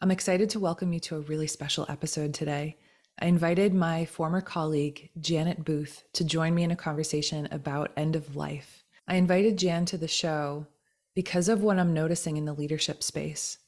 I'm excited to welcome you to a really special episode today. I invited my former colleague, Janet Booth, to join me in a conversation about end of life. I invited Jan to the show because of what I'm noticing in the leadership space,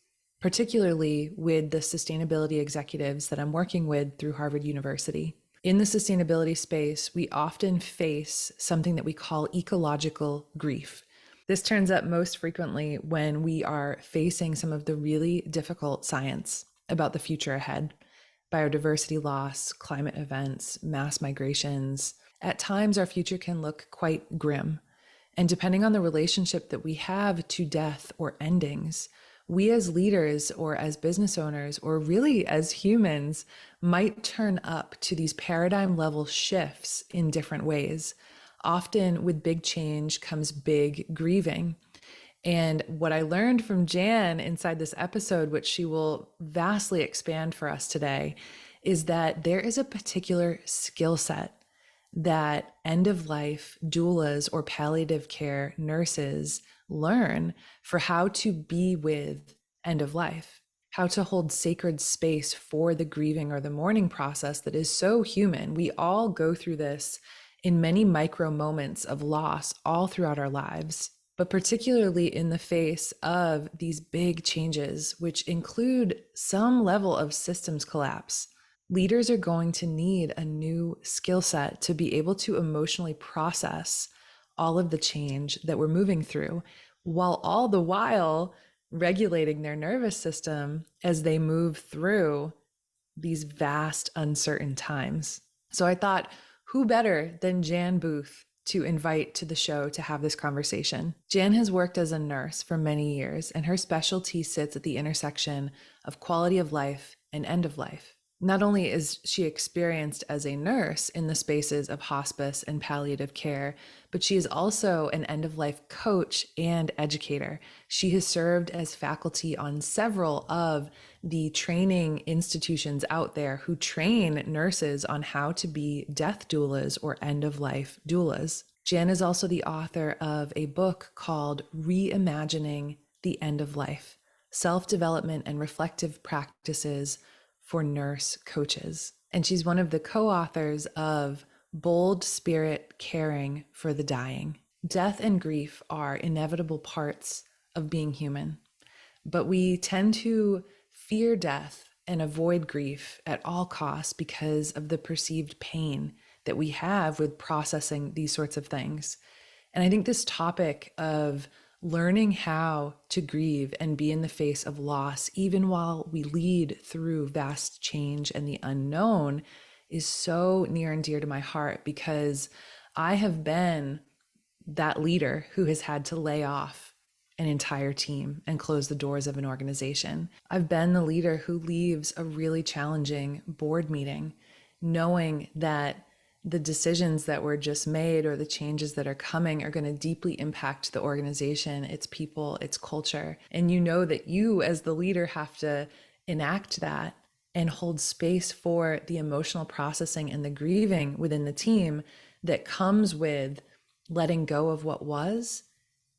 particularly with the sustainability executives that I'm working with through Harvard University. In the sustainability space, we often face something that we call ecological grief. This turns up most frequently when we are facing some of the really difficult science about the future ahead: biodiversity loss, climate events, mass migrations. At times, our future can look quite grim. And depending on the relationship that we have to death or endings, we as leaders or as business owners or really as humans might turn up to these paradigm level shifts in different ways. Often with big change comes big grieving. And what I learned from Jan inside this episode, which she will vastly expand for us today, is that there is a particular skill set that end of life doulas or palliative care nurses learn for how to be with end of life, how to hold sacred space for the grieving or the mourning process that is so human. We all go through this in many micro moments of loss all throughout our lives, but particularly in the face of these big changes, which include some level of systems collapse. Leaders are going to need a new skill set to be able to emotionally process all of the change that we're moving through, while all the while regulating their nervous system as they move through these vast, uncertain times. So I thought, who better than Jan Booth to invite to the show to have this conversation? Jan has worked as a nurse for many years, and her specialty sits at the intersection of quality of life and end of life. Not only is she experienced as a nurse in the spaces of hospice and palliative care, but she is also an end-of-life coach and educator. She has served as faculty on several of the training institutions out there who train nurses on how to be death doulas or end-of-life doulas. Jan is also the author of a book called Reimagining the End of Life: Self-Development and Reflective Practices for Nurse Coaches. And she's one of the co-authors of Bold Spirit Caring for the Dying. Death and grief are inevitable parts of being human, but we tend to fear death and avoid grief at all costs because of the perceived pain that we have with processing these sorts of things. And I think this topic of learning how to grieve and be in the face of loss, even while we lead through vast change and the unknown, is so near and dear to my heart, because I have been that leader who has had to lay off an entire team and close the doors of an organization. I've been the leader who leaves a really challenging board meeting knowing that the decisions that were just made or the changes that are coming are going to deeply impact the organization, its people, its culture. And you know that you as the leader have to enact that and hold space for the emotional processing and the grieving within the team that comes with letting go of what was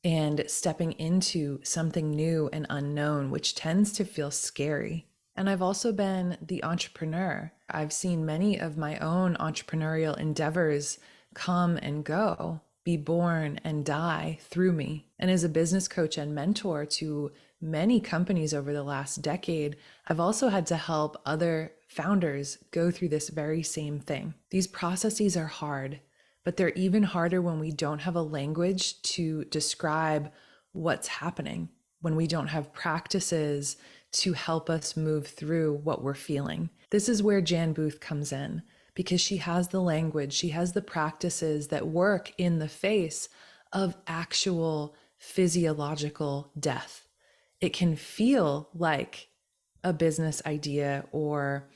and stepping into something new and unknown, which tends to feel scary. And I've also been the entrepreneur. I've seen many of my own entrepreneurial endeavors come and go, be born and die through me. And as a business coach and mentor to many companies over the last decade, I've also had to help other founders go through this very same thing. These processes are hard, but they're even harder when we don't have a language to describe what's happening, when we don't have practices to help us move through what we're feeling. This is where Jan Booth comes in, because she has the language, she has the practices that work in the face of actual physiological death. It can feel like a business idea or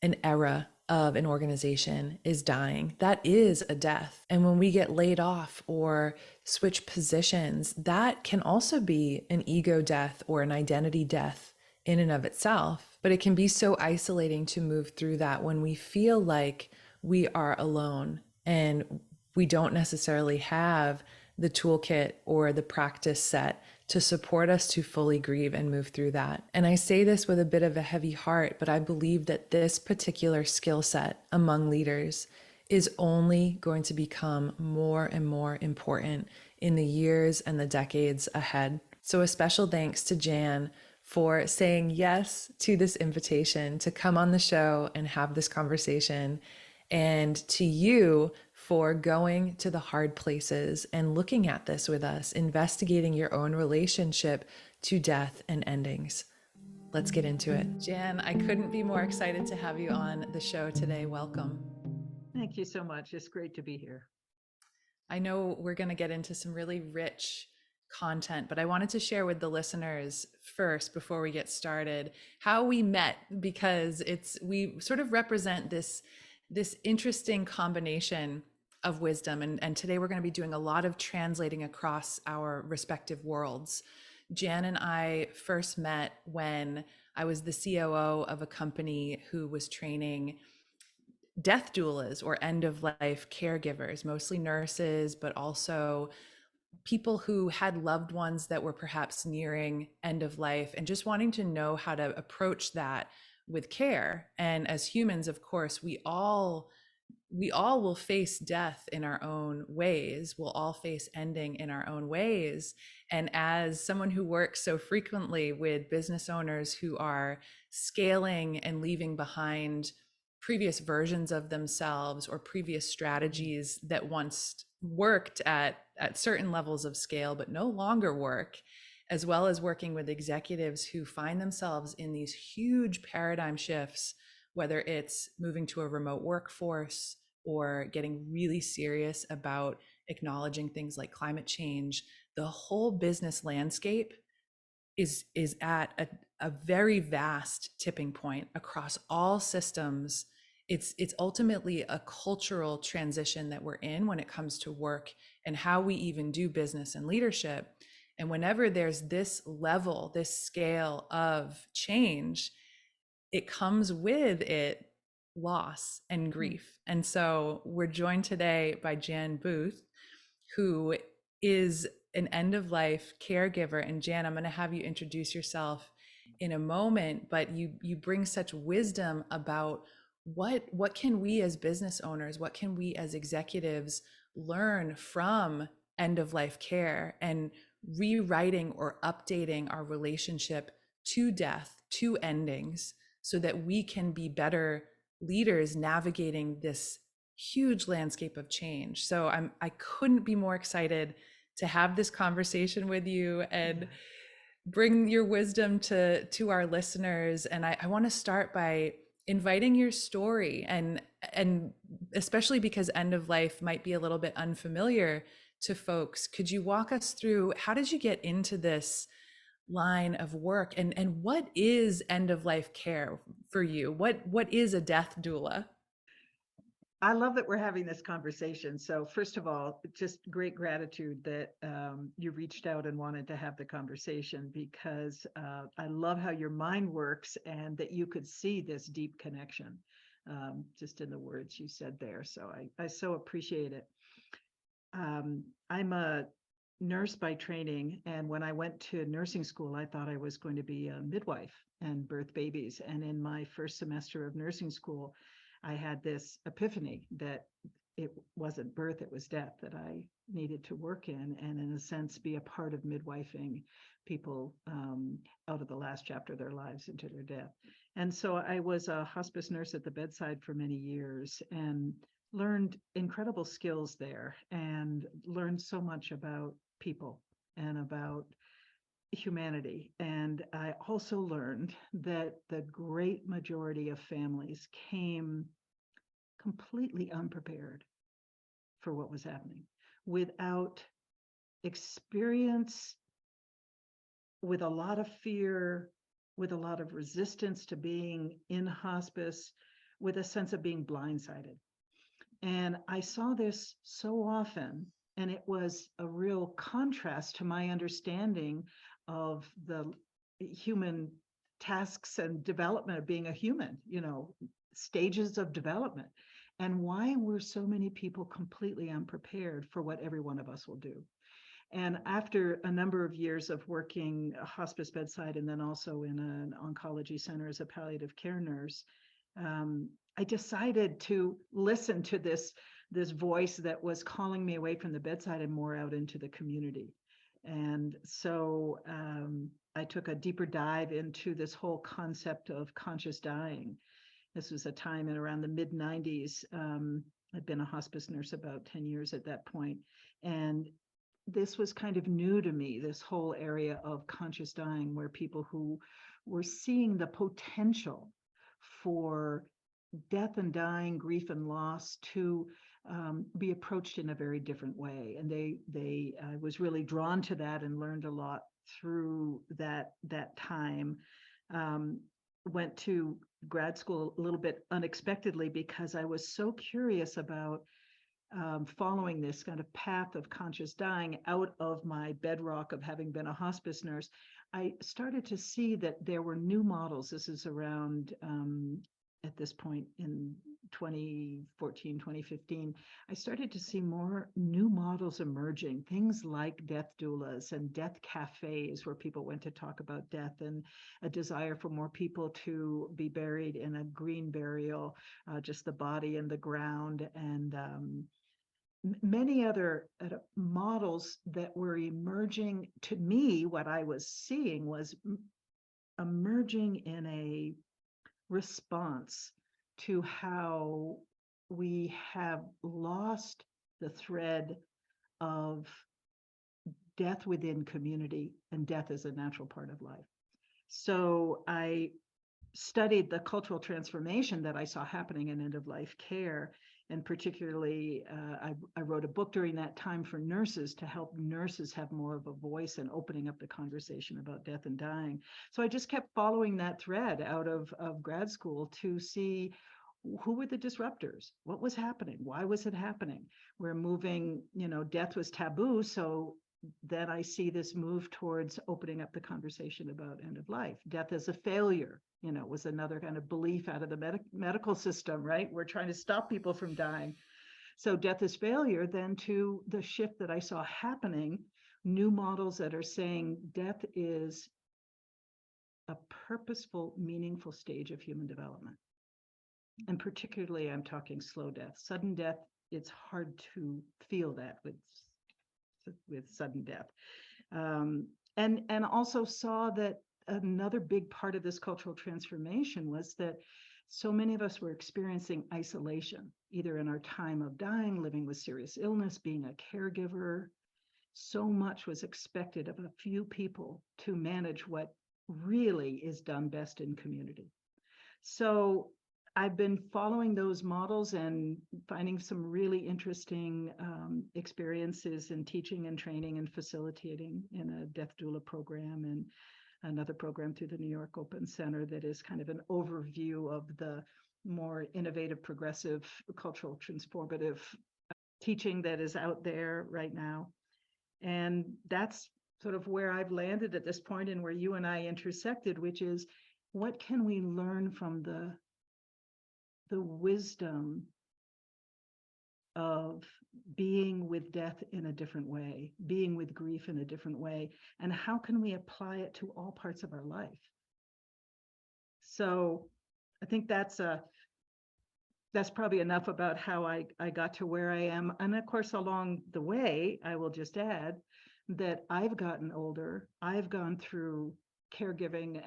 an era of an organization is dying. That is a death. And when we get laid off or switch positions, that can also be an ego death or an identity death in and of itself. But it can be so isolating to move through that when we feel like we are alone and we don't necessarily have the toolkit or the practice set to support us to fully grieve and move through that. And I say this with a bit of a heavy heart, but I believe that this particular skill set among leaders is only going to become more and more important in the years and the decades ahead. So a special thanks to Jan for saying yes to this invitation to come on the show and have this conversation, and to you for going to the hard places and looking at this with us, investigating your own relationship to death and endings. Let's get into it. Jan, I couldn't be more excited to have you on the show today. Welcome. Thank you so much. It's great to be here. I know we're going to get into some really rich content, but I wanted to share with the listeners first, before we get started, how we met, because we sort of represent this interesting combination of wisdom, and today we're going to be doing a lot of translating across our respective worlds. Jan and I first met when I was the COO of a company who was training death doulas or end of life caregivers, mostly nurses, but also people who had loved ones that were perhaps nearing end of life and just wanting to know how to approach that with care. And as humans, of course, we all will face death in our own ways. We'll all face ending in our own ways. And as someone who works so frequently with business owners who are scaling and leaving behind previous versions of themselves or previous strategies that once worked at certain levels of scale but no longer work, as well as working with executives who find themselves in these huge paradigm shifts, whether it's moving to a remote workforce or getting really serious about acknowledging things like climate change, the whole business landscape is at a very vast tipping point across all systems. It's ultimately a cultural transition that we're in when it comes to work and how we even do business and leadership. And whenever there's this level, this scale of change, it comes with it loss and grief. And so we're joined today by Jan Booth, who is an end of life caregiver. And Jan, I'm going to have you introduce yourself in a moment, but you bring such wisdom about what can we as business owners, what can we as executives learn from end of life care and rewriting or updating our relationship to death, to endings, so that we can be better leaders navigating this huge landscape of change. So I couldn't be more excited to have this conversation with you and bring your wisdom to our listeners. And I want to start by inviting your story, and especially because end of life might be a little bit unfamiliar to folks. Could you walk us through, how did you get into this line of work, and what is end of life care for you? What is a death doula? I love that we're having this conversation. So first of all, just great gratitude that you reached out and wanted to have the conversation, because I love how your mind works and that you could see this deep connection just in the words you said there. So I so appreciate it. I'm a nurse by training, and when I went to nursing school, I thought I was going to be a midwife and birth babies. And in my first semester of nursing school, I had this epiphany that it wasn't birth, it was death that I needed to work in, and in a sense, be a part of midwifing people out of the last chapter of their lives into their death. And so I was a hospice nurse at the bedside for many years and learned incredible skills there and learned so much about people and about humanity. And I also learned that the great majority of families came completely unprepared for what was happening, without experience, with a lot of fear, with a lot of resistance to being in hospice, with a sense of being blindsided. And I saw this so often, and it was a real contrast to my understanding of the human tasks and development of being a human, stages of development, and why were so many people completely unprepared for what every one of us will do. And after a number of years of working a hospice bedside and then also in an oncology center as a palliative care nurse, I decided to listen to this voice that was calling me away from the bedside and more out into the community. And so I took a deeper dive into this whole concept of conscious dying. This was a time in around the mid 90s. I'd been a hospice nurse about 10 years at that point. And this was kind of new to me, this whole area of conscious dying, where people who were seeing the potential for death and dying, grief and loss to be approached in a very different way. And I was really drawn to that and learned a lot through that time. Went to grad school a little bit unexpectedly because I was so curious about following this kind of path of conscious dying out of my bedrock of having been a hospice nurse. I started to see that there were new models. This is around at this point in 2014, 2015, I started to see more new models emerging, things like death doulas and death cafes where people went to talk about death, and a desire for more people to be buried in a green burial, just the body in the ground, and many other models that were emerging. To me, what I was seeing was emerging in a response to how we have lost the thread of death within community and death as a natural part of life. So I studied the cultural transformation that I saw happening in end-of-life care. And particularly, I wrote a book during that time for nurses to help nurses have more of a voice and opening up the conversation about death and dying. So I just kept following that thread out of grad school to see who were the disruptors, what was happening, why was it happening. We're moving, death was taboo. So then I see this move towards opening up the conversation about end of life. Death as a failure, was another kind of belief out of the medical system, right? We're trying to stop people from dying. So death is failure. Then to the shift that I saw happening, new models that are saying death is a purposeful, meaningful stage of human development. And particularly, I'm talking slow death. Sudden death, it's hard to feel that with sudden death. And also saw that another big part of this cultural transformation was that so many of us were experiencing isolation, either in our time of dying, living with serious illness, being a caregiver. So much was expected of a few people to manage what really is done best in community. So I've been following those models and finding some really interesting experiences in teaching and training and facilitating in a death doula program and another program through the New York Open Center that is kind of an overview of the more innovative, progressive, cultural, transformative teaching that is out there right now. And that's sort of where I've landed at this point and where you and I intersected, which is what can we learn from the wisdom of being with death in a different way, being with grief in a different way, and how can we apply it to all parts of our life? So I think that's probably enough about how I got to where I am. And of course, along the way, I will just add that I've gotten older. I've gone through caregiving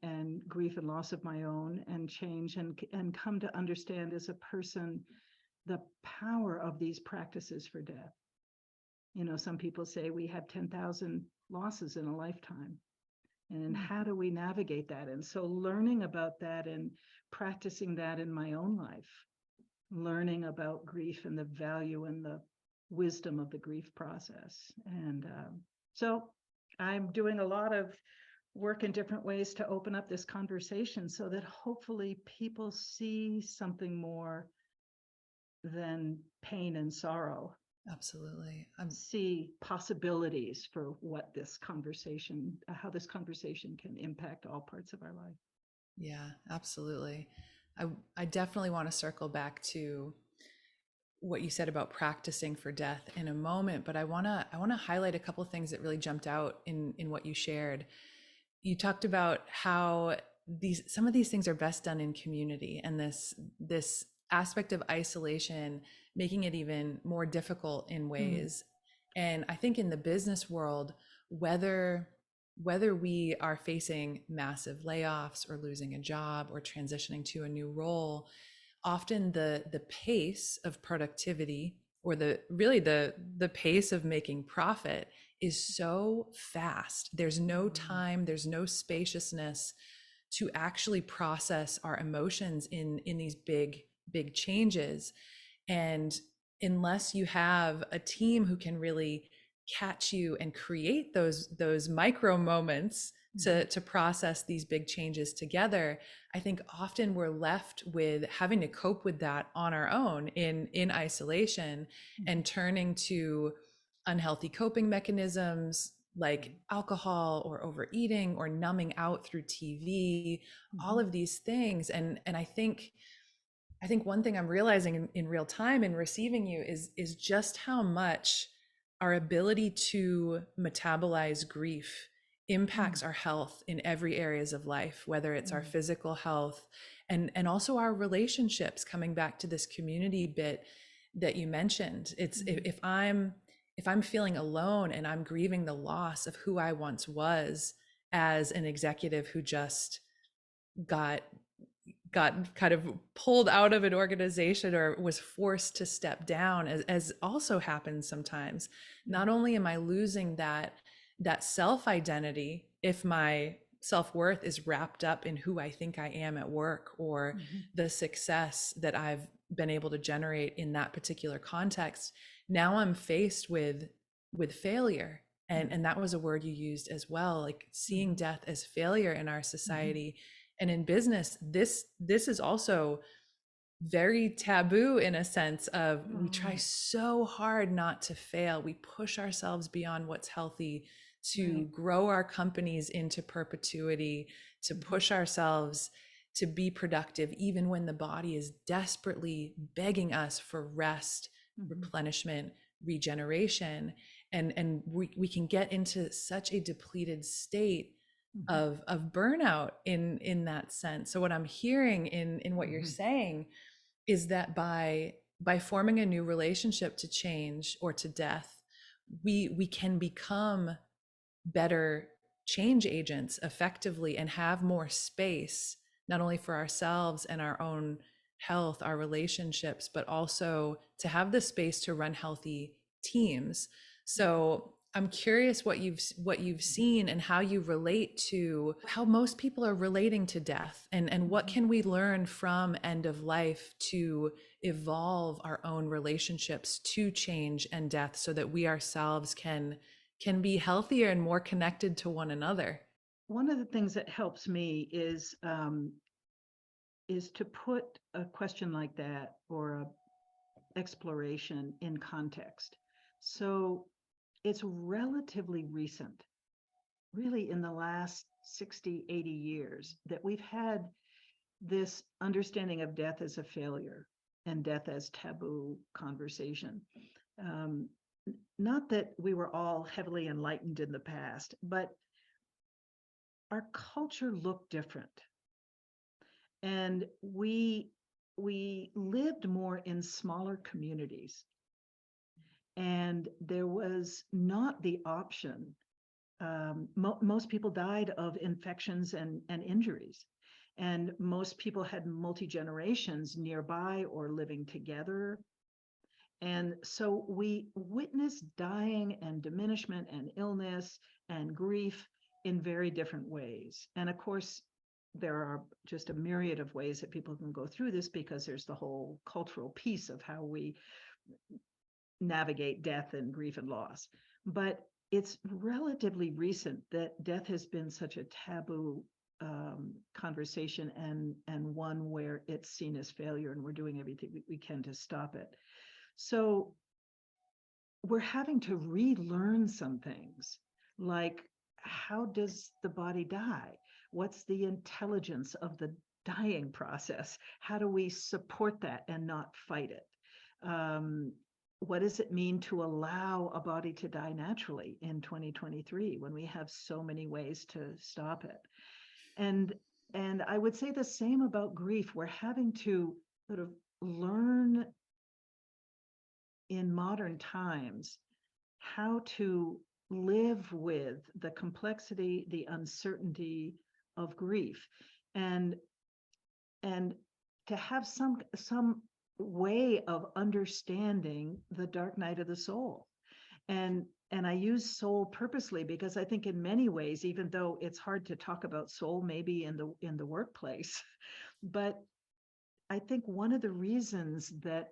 and grief and loss of my own and change and come to understand as a person the power of these practices for death. Some people say we have 10,000 losses in a lifetime. And how do we navigate that? And so learning about that and practicing that in my own life, learning about grief and the value and the wisdom of the grief process. And so I'm doing a lot of work in different ways to open up this conversation so that hopefully people see something more than pain and sorrow. Absolutely. See possibilities for what this conversation, how this conversation can impact all parts of our life. Yeah, absolutely. I definitely want to circle back to what you said about practicing for death in a moment, but I want to highlight a couple of things that really jumped out in what you shared. You talked about how some of these things are best done in community, and this aspect of isolation making it even more difficult in Mm, ways. And I think in the business world, whether whether we are facing massive layoffs or losing a job or transitioning to a new role, often the pace of productivity, or the pace of making profit, is so fast. There's no mm, time, there's no spaciousness to actually process our emotions in these big changes. And unless you have a team who can really catch you and create those micro moments mhm, to process these big changes together, I think often we're left with having to cope with that on our own in isolation, mhm, and turning to unhealthy coping mechanisms like right, alcohol or overeating or numbing out through TV, all mhm, of these things. And I think one thing I'm realizing in real time in receiving you is just how much our ability to metabolize grief mm, impacts our health in every areas of life, whether it's our mm, physical health and also our relationships. Coming back to this community bit that you mentioned, it's mm, if I'm feeling alone and I'm grieving the loss of who I once was as an executive who just got got kind of pulled out of an organization or was forced to step down, as also happens sometimes. mm, Not only am I losing that self identity, if my self-worth is wrapped up in who I think I am at work, or mhm, the success that I've been able to generate in that particular context, now I'm faced with failure. and mm, and that was a word you used as well, like seeing mhm, death as failure in our mhm, society. And in business, this is also very taboo, in a sense of we try mm, so hard not to fail. We push ourselves beyond what's healthy to right, grow our companies into perpetuity, to mhm, push ourselves to be productive even when the body is desperately begging us for rest, mhm, replenishment, regeneration. And we can get into such a depleted state mhm, of burnout in that sense. So what I'm hearing in what you're mhm, saying is that by forming a new relationship to change or to death, we can become better change agents effectively, and have more space, not only for ourselves and our own health, our relationships, but also to have the space to run healthy teams. right, So I'm curious what you've mhm, seen and how you relate to how most people are relating to death, and what mhm. can we learn from end of life to evolve our own relationships to change and death, so that we ourselves can be healthier and more connected to one another. One of the things that helps me is to put a question like that or a exploration in context. So it's relatively recent, really in the last 60, 80 years, that we've had this understanding of death as a failure and death as taboo conversation. Um, Not that we were all heavily enlightened in the past, but our culture looked different. And we lived more in smaller communities, and there was not the option. Most people died of infections and injuries, and most people had multi generations nearby or living together. And so we witnessed dying and diminishment and illness and grief in very different ways. And of course, there are just a myriad of ways that people can go through this, because there's the whole cultural piece of how we navigate death and grief and loss. But it's relatively recent that death has been such a taboo conversation, and one where it's seen as failure, and we're doing everything we can to stop it. So we're having to relearn some things, like, how does the body die? What's the intelligence of the dying process? How do we support that and not fight it? What does it mean to allow a body to die naturally in 2023 when we have so many ways to stop it? And I would say the same about grief. We're having to sort of learn in modern times how to live with the complexity, the uncertainty of grief, and to have some way of understanding the dark night of the soul. And I use soul purposely because I think in many ways, even though it's hard to talk about soul maybe in the workplace, but I think one of the reasons that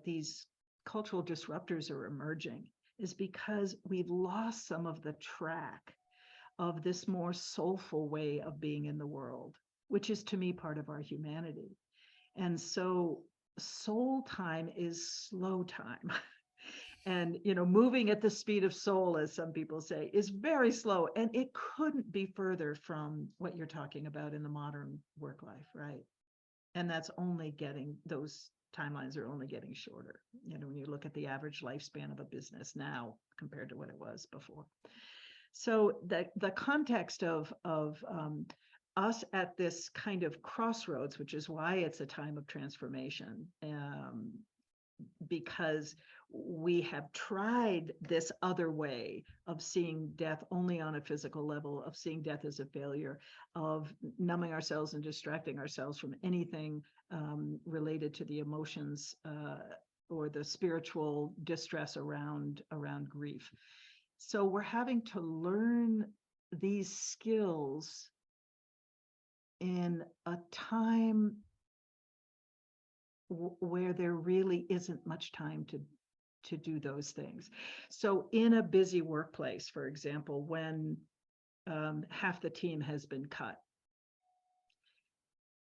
these cultural disruptors are emerging is because we've lost some of the track of this more soulful way of being in the world, which is to me part of our humanity. And so soul time is slow time. And, moving at the speed of soul, as some people say, is very slow. And it couldn't be further from what you're talking about in the modern work life, right? And that's only those timelines are only getting shorter. When you look at the average lifespan of a business now compared to what it was before. So the context of us at this kind of crossroads, which is why it's a time of transformation, because we have tried this other way of seeing death only on a physical level, of seeing death as a failure, of numbing ourselves and distracting ourselves from anything related to the emotions or the spiritual distress around grief. So we're having to learn these skills in a time where there really isn't much time to do those things. So in a busy workplace, for example, when half the team has been cut,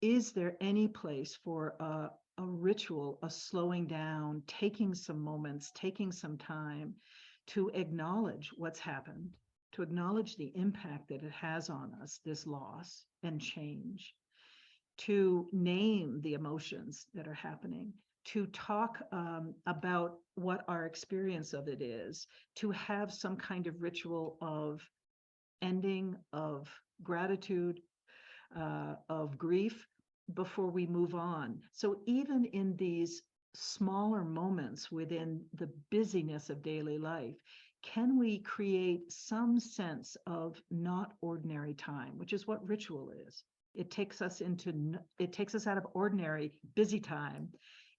is there any place for a ritual, a slowing down, taking some moments, taking some time to acknowledge what's happened, to acknowledge the impact that it has on us, this loss and change, to name the emotions that are happening, to talk about what our experience of it is, to have some kind of ritual of ending, of gratitude, of grief before we move on. So even in these smaller moments within the busyness of daily life, can we create some sense of not ordinary time, which is what ritual is? It takes us out of ordinary busy time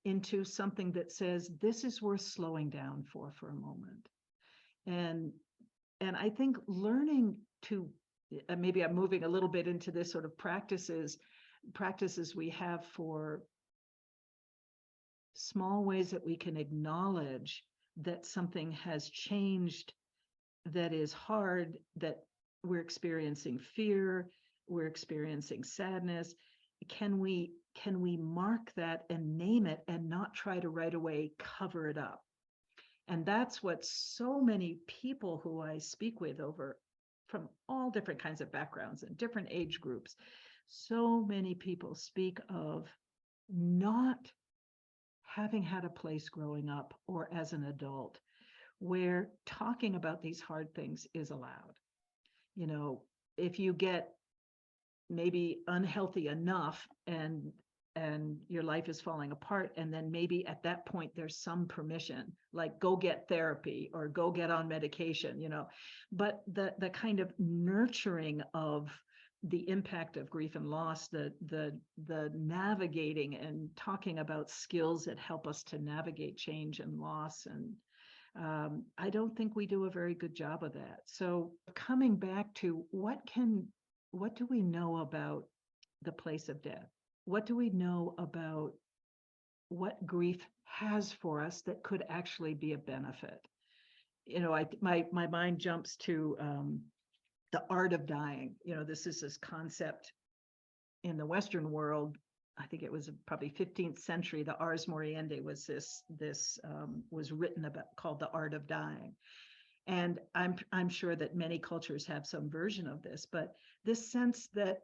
into something that says this is worth slowing down for a moment. And I think learning to, maybe I'm moving a little bit into this sort of practices we have for small ways that we can acknowledge that something has changed, that is hard, that we're experiencing fear, we're experiencing sadness. Can we mark that and name it and not try to right away cover it up? And that's what so many people who I speak with from all different kinds of backgrounds and different age groups, so many people speak of not having had a place growing up or as an adult where talking about these hard things is allowed. If you get maybe unhealthy enough and your life is falling apart, and then maybe at that point there's some permission, like go get therapy or go get on medication, but the kind of nurturing of the impact of grief and loss, the navigating and talking about skills that help us to navigate change and loss, and I don't think we do a very good job of that. So coming back to what do we know about the place of death? What do we know about what grief has for us that could actually be a benefit? My mind jumps to the art of dying. This is this concept in the Western world. I think it was probably 15th century. The Ars Moriendi was this was written about, called the art of dying. And I'm sure that many cultures have some version of this, but this sense that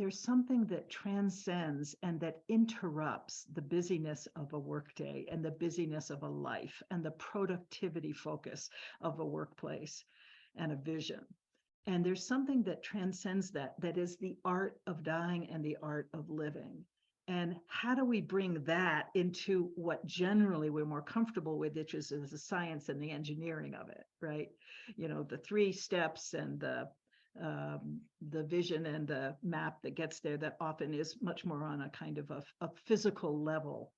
there's something that transcends and that interrupts the busyness of a workday and the busyness of a life and the productivity focus of a workplace and a vision. And there's something that transcends that, that is the art of dying and the art of living. And how do we bring that into what generally we're more comfortable with, which is the science and the engineering of it, right? You know, the 3 steps and the vision and the map that gets there, that often is much more on a kind of a physical level.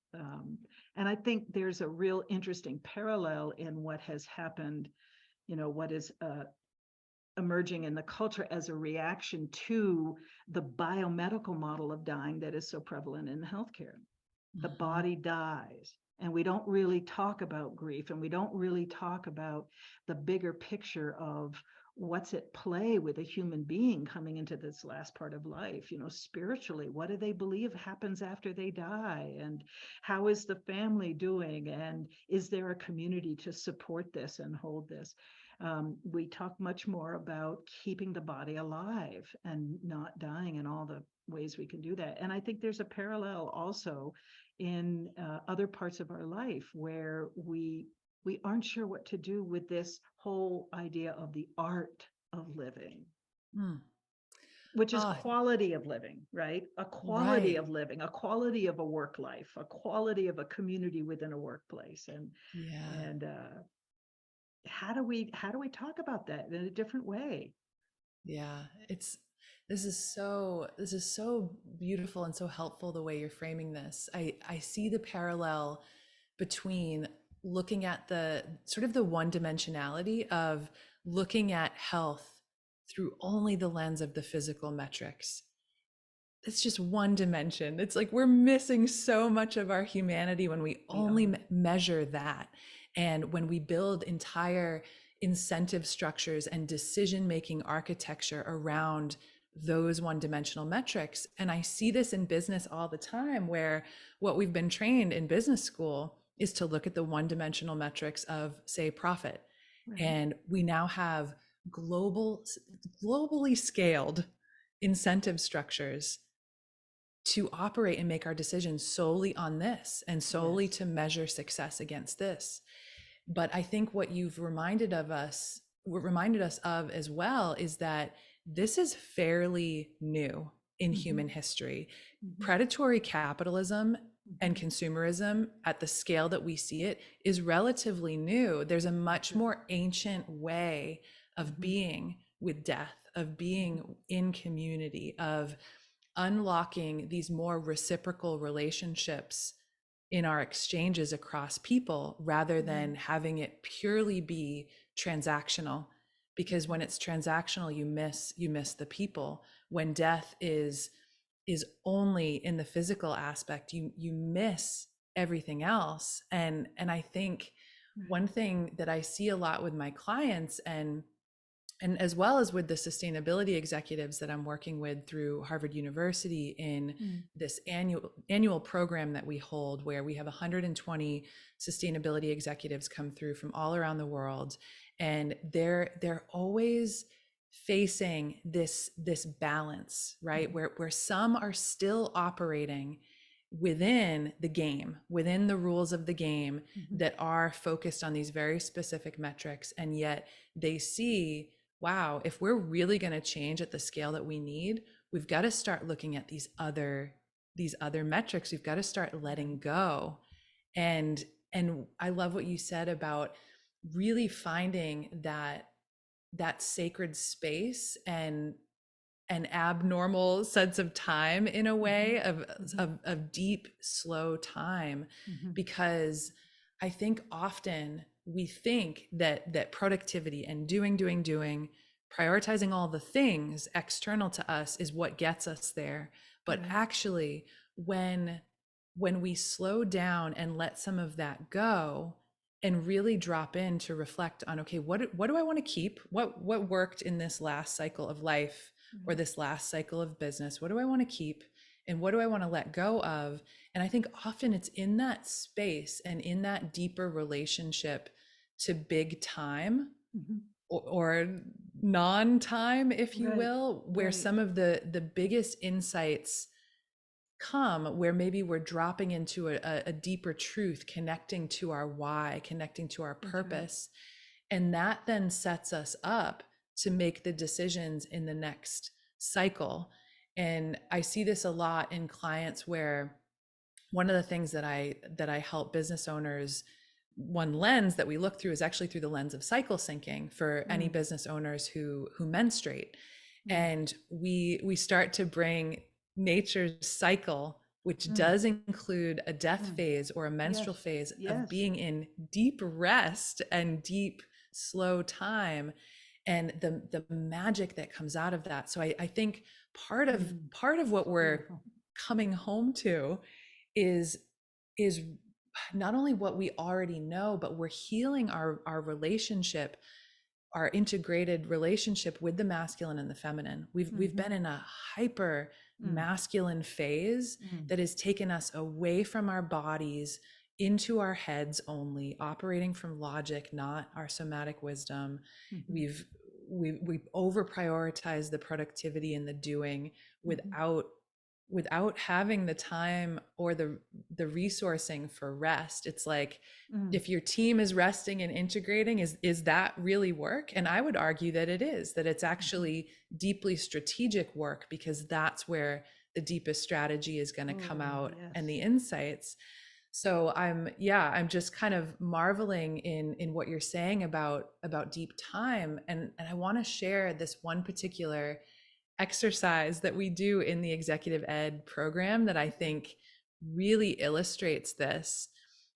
And I think there's a real interesting parallel in what has happened, you know, what is emerging in the culture as a reaction to the biomedical model of dying that is so prevalent in healthcare. The body dies, and we don't really talk about grief, and we don't really talk about the bigger picture of what's at play with a human being coming into this last part of life. You know, spiritually, what do they believe happens after they die, and how is the family doing, and is there a community to support this and hold this? We talk much more about keeping the body alive and not dying, and all the ways we can do that. And I think there's a parallel also in other parts of our life where we aren't sure what to do with this whole idea of the art of living, Mm. which is Oh, quality of living, right? A quality right. of living, a quality of a work life, a quality of a community within a workplace. Yeah. And how do we talk about that in a different way? Yeah. This is so beautiful and so helpful the way you're framing this. I see the parallel between looking at the sort of the one dimensionality of looking at health through only the lens of the physical metrics. It's just one dimension. It's like we're missing so much of our humanity when we We only are. measure that. And when we build entire incentive structures and decision making architecture around those one dimensional metrics. And I see this in business all the time, where what we've been trained in business school is to look at the one dimensional metrics of, say, profit. Right. And we now have globally scaled incentive structures to operate and make our decisions solely on this and solely Yes. to measure success against this. But I think what you've reminded us of as well is that this is fairly new in Mm-hmm. human history. Mm-hmm. Predatory capitalism and Mm-hmm. consumerism at the scale that we see it is relatively new. There's a much Sure. more ancient way of Mm-hmm. being with death, of being Mm-hmm. in community, of unlocking these more reciprocal relationships in our exchanges across people rather than Right. having it purely be transactional. Because when it's transactional, you miss the people. When death is only in the physical aspect, you miss everything else. And I think Right. one thing that I see a lot with my clients, and as well as with the sustainability executives that I'm working with through Harvard University in Mm. this annual program that we hold, where we have 120 sustainability executives come through from all around the world, and they're always facing this balance, right? Mm-hmm. Where some are still operating within the game, within the rules of the game, Mm-hmm. that are focused on these very specific metrics, and yet they see, wow, if we're really going to change at the scale that we need, we've got to start looking at these other metrics. We've got to start letting Right. go. And I love what you said about really finding that sacred space and an abnormal sense of time, in a Mm-hmm. way of, Mm-hmm. of deep, slow time. Mm-hmm. Because I think often we think that productivity and doing, prioritizing all the things external to us is what gets us there. But Right. actually, when we slow down and let some of that go and really drop in to reflect on, okay, what do I want to keep? What worked in this last cycle of life or Right. this last cycle of business? What do I want to keep? And what do I want to let go of? And I think often it's in that space and in that deeper relationship to big time, Mm-hmm. or non-time, if you Right. will, where Right. some of the biggest insights come, where maybe we're dropping into a deeper truth, connecting to our why, connecting to our That's right. purpose. And that then sets us up to make the decisions in the next cycle. And I see this a lot in clients where one of the things that I help business owners, one lens that we look through is actually through the lens of cycle syncing for any Mm, business owners who menstruate. mm, And we start to bring nature's cycle, which mm, does include a death mm. phase or a menstrual Yes. phase of Yes. being in deep rest and deep slow time, and the magic that comes out of that. So I think Mm, part of what so we're beautiful. coming home to is is not only what we already know, but we're healing our relationship, our integrated relationship with the masculine and the feminine. We've Mm-hmm. been in a hyper Mm, masculine phase mm, that has taken us away from our bodies into our heads only, operating from logic, not our somatic wisdom. mm-hmm. We've we've over prioritized the productivity and the doing Mm-hmm. without having the time or the resourcing for rest. It's like, Mm. if your team is resting and integrating, is that really work? And I would argue that it is, that it's Mm-hmm. actually deeply strategic work, because that's where the deepest strategy is going to come Oh, out, and yes. the insights. So I'm just kind of marveling in what you're saying about deep time. And I want to share this one particular exercise that we do in the executive ed program that I think really illustrates this.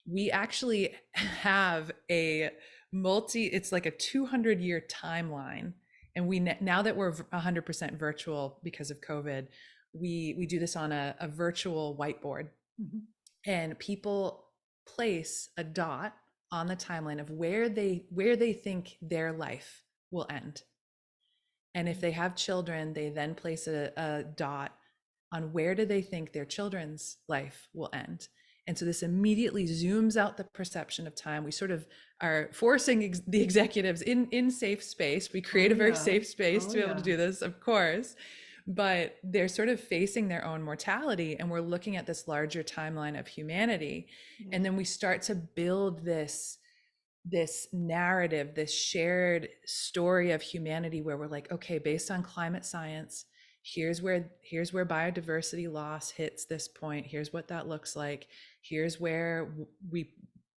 We actually have it's like a 200-year timeline. And now that we're 100% virtual because of COVID, we do this on a virtual whiteboard, Mm-hmm. and people place a dot on the timeline of where they think their life will end. And if they have children, they then place a dot on where do they think their children's life will end. And so this immediately zooms out the perception of time. We sort of are forcing the executives in safe space. We create Oh, a very yeah. safe space Oh, to be able to yeah. do this, of course, but they're sort of facing their own mortality. And we're looking at this larger timeline of humanity. And Yes. then we start to build this narrative, this shared story of humanity, where we're like, okay, based on climate science, here's where biodiversity loss hits this point. Here's what that looks like. Here's where we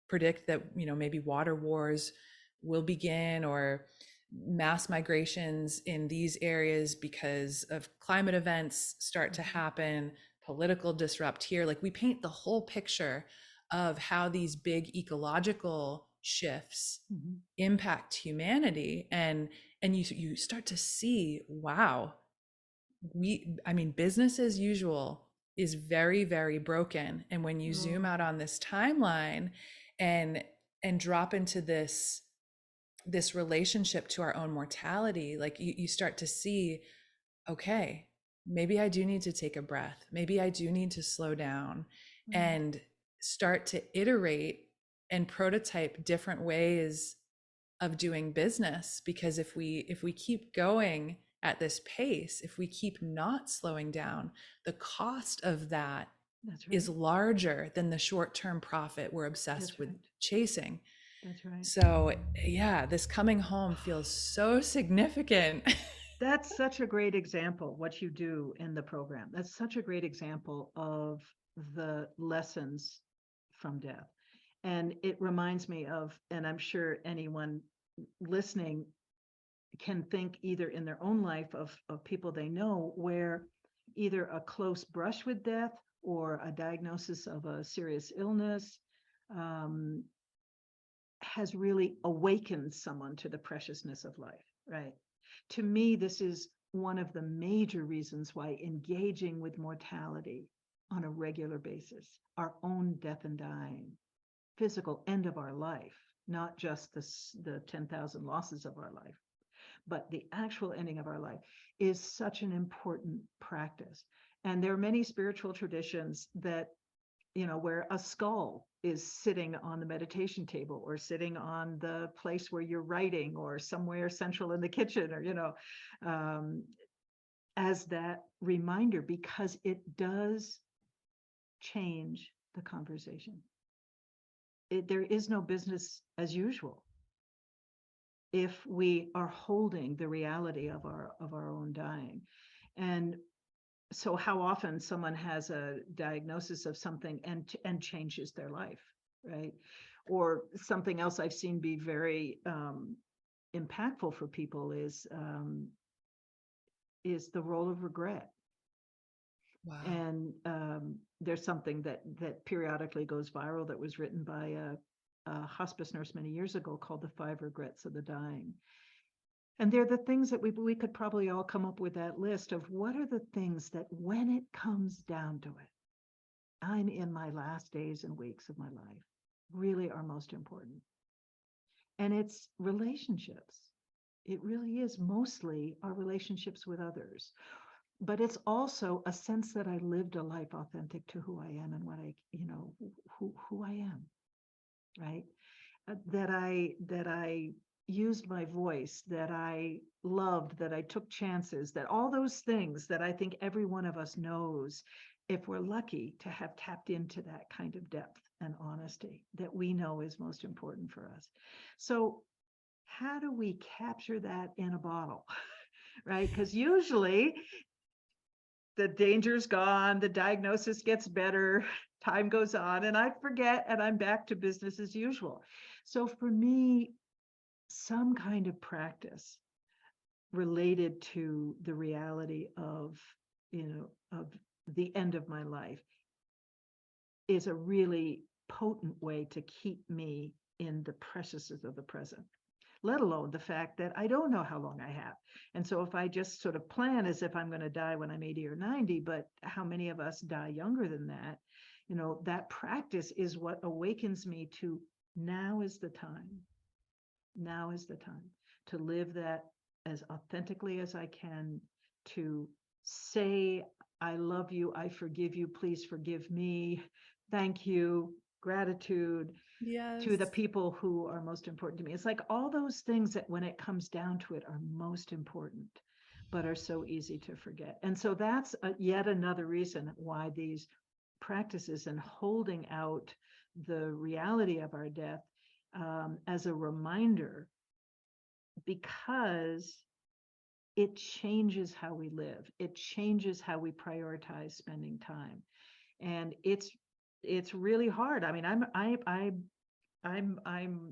predict that, maybe water wars will begin, or mass migrations in these areas because of climate events start to Mm-hmm. happen, political disrupt here. Like, we paint the whole picture of how these big ecological shifts Mm-hmm. impact humanity. And you start to see, wow, business as usual is very, very broken. And when you zoom out Oh, on this timeline and drop into this relationship to our own mortality, like, you start to see, okay, maybe I do need to take a breath. Maybe I do need to slow down mm, and start to iterate and prototype different ways of doing business. Because if we keep going at this pace, if we keep not slowing down, the cost of that that's is right. larger than the short-term profit we're obsessed That's with right. chasing. That's right. So yeah, this coming home feels so significant. That's such a great example, what you do in the program. That's such a great example of the lessons from death. And it reminds me of, and I'm sure anyone listening can think either in their own life of people they know where either a close brush with death or a diagnosis of a serious illness um, has really awakened someone to the preciousness of life, right? To me, this is one of the major reasons why engaging with mortality on a regular basis, our own death and dying, physical end of our life, not just the 10,000 losses of our life, but the actual ending of our life, is such an important practice. And there are many spiritual traditions that where a skull is sitting on the meditation table or sitting on the place where you're writing or somewhere central in the kitchen, or, um, as that reminder, because it does change the conversation. There is no business as usual if we are holding the reality of our own dying. And so how often someone has a diagnosis of something and changes their life, right? Or something else I've seen be very impactful for people is the role of regret. Wow. And there's something that periodically goes viral that was written by a hospice nurse many years ago called The 5 Regrets of the Dying. And they're the things that we could probably all come up with that list of what are the things that when it comes down to it, I'm in my last days and weeks of my life, really are most important. And it's relationships. It really is mostly our relationships with others. But it's also a sense that I lived a life authentic to who I am and what who I am, right? That I used my voice, that I loved, that I took chances, that all those things that I think every one of us knows, if we're lucky to have tapped into that kind of depth and honesty that we know is most important for us. So how do we capture that in a bottle? Right? Because usually the danger's gone, the diagnosis gets better, time goes on, and I forget, and I'm back to business as usual. So for me, some kind of practice related to the reality of, of the end of my life is a really potent way to keep me in the preciousness of the present, let alone the fact that I don't know how long I have. And so if I just sort of plan as if I'm going to die when I'm 80 or 90, but how many of us die younger than that? That practice is what awakens me to now is the time. Now is the time to live that as authentically as I can, to say, I love you, I forgive you, please forgive me, thank you, gratitude, Yes. to the people who are most important to me. It's like all those things that when it comes down to it are most important, but are so easy to forget. And so that's yet another reason why these practices and holding out the reality of our death as a reminder, because it changes how we live. It changes how we prioritize spending time. And it's really hard. I mean, I'm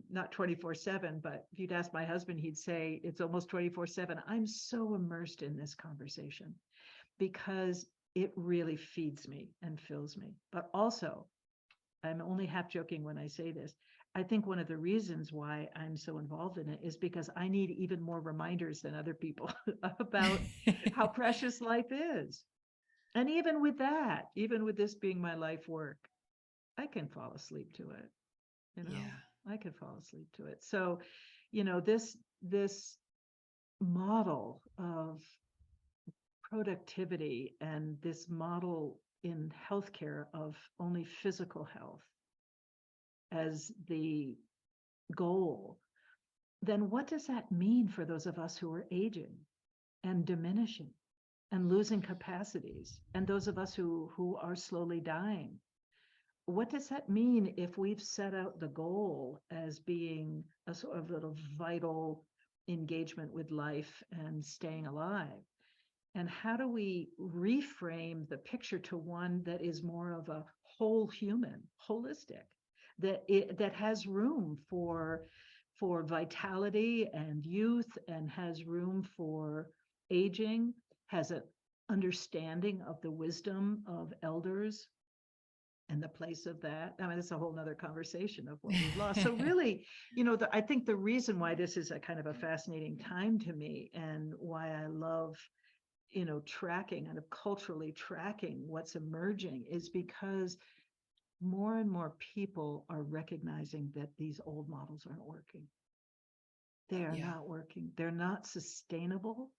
not 24/7, but if you'd ask my husband, he'd say it's almost 24/7. I'm so immersed in this conversation because it really feeds me and fills me. But also, I'm only half joking when I say this, I think one of the reasons why I'm so involved in it is because I need even more reminders than other people about how precious life is. And even with that, even with this being my life work, I can fall asleep to it. Yeah. I could fall asleep to it. So, this model of productivity and this model in healthcare of only physical health as the goal, then what does that mean for those of us who are aging and diminishing and losing capacities, and those of us who are slowly dying? What does that mean if we've set out the goal as being a sort of little vital engagement with life and staying alive? And how do we reframe the picture to one that is more of a whole human, holistic, that has room for vitality and youth, and has room for aging, has an understanding of the wisdom of elders and the place of that? I mean, it's a whole nother conversation of what we've lost. So really, I think the reason why this is a kind of a fascinating time to me, and why I love, tracking and culturally tracking what's emerging, is because more and more people are recognizing that these old models aren't working. They are not working. They're not sustainable.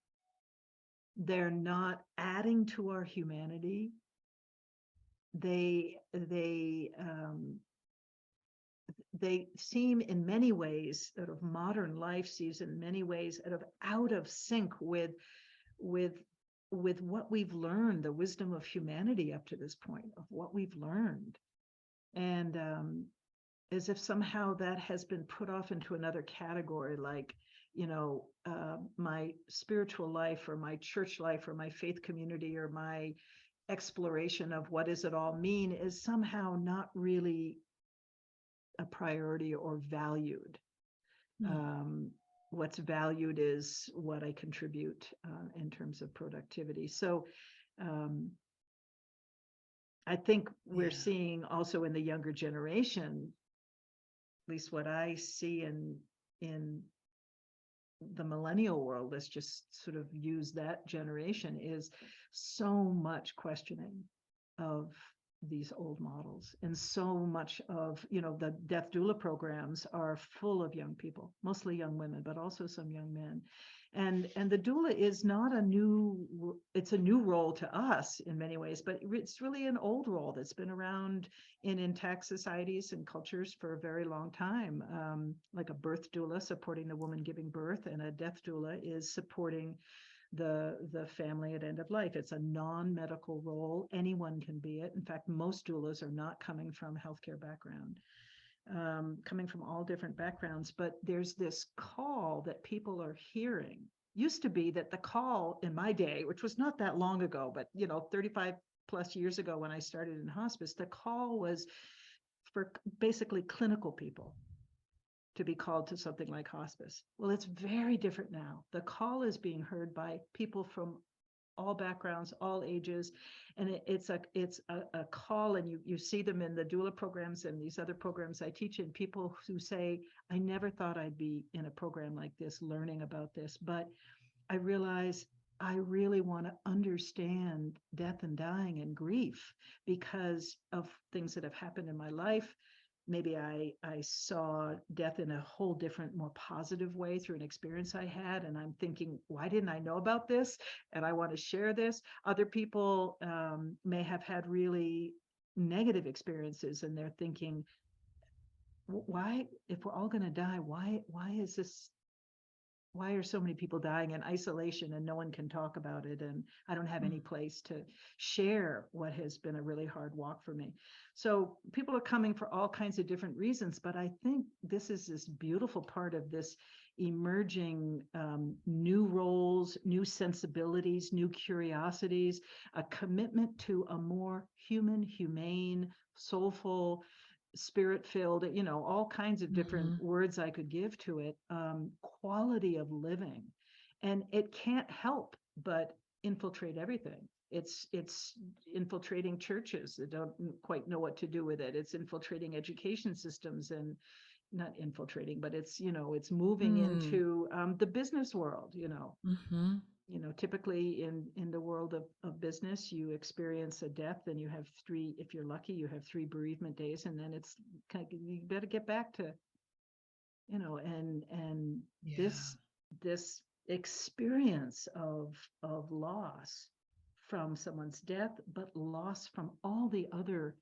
They're not adding to our humanity. they seem in many ways, sort of modern life sees in many ways sort of out of sync with with what we've learned, the wisdom of humanity up to this point, of what we've learned. And as if somehow that has been put off into another category, like, my spiritual life or my church life or my faith community or my exploration of what does it all mean is somehow not really a priority or valued. What's valued is what I contribute in terms of productivity. So I think we're seeing also in the younger generation, at least what I see in the millennial world, let's just sort of use that generation, is so much questioning of these old models, and so much of the death doula programs are full of young people, mostly young women, but also some young men. And the doula is not it's a new role to us in many ways, but it's really an old role that's been around in intact societies and cultures for a very long time. Like a birth doula supporting the woman giving birth, and a death doula is supporting the family at end of life. It's a non-medical role. Anyone can be it. In fact, most doulas are not coming from healthcare background, coming from all different backgrounds. But there's this call that people are hearing. Used to be that the call in my day, which was not that long ago, but 35 plus years ago when I started in hospice, the call was for basically clinical people to be called to something like hospice. Well, it's very different now. The call is being heard by people from all backgrounds, all ages, and it's a call, and you see them in the doula programs and these other programs I teach in. People who say, I never thought I'd be in a program like this, learning about this, but I realize I really want to understand death and dying and grief because of things that have happened in my life. Maybe I saw death in a whole different, more positive way through an experience I had. And I'm thinking, why didn't I know about this? And I want to share this. Other people may have had really negative experiences, and they're thinking, why, if we're all going to die, why is this? Why are so many people dying in isolation and no one can talk about it? And I don't have any place to share what has been a really hard walk for me. So people are coming for all kinds of different reasons, but I think this is this beautiful part of this emerging new roles, new sensibilities, new curiosities, a commitment to a more human, humane, soulful, spirit-filled, all kinds of different words I could give to it, quality of living. And it can't help but infiltrate everything. It's infiltrating churches that don't quite know what to do with it. It's infiltrating education systems, and not infiltrating, but it's moving into the business world. Typically in the world of business, you experience a death, and you have three, if you're lucky, you have 3 bereavement days, and then it's kind of, you better get back to, and this experience of loss from someone's death, but loss from all the other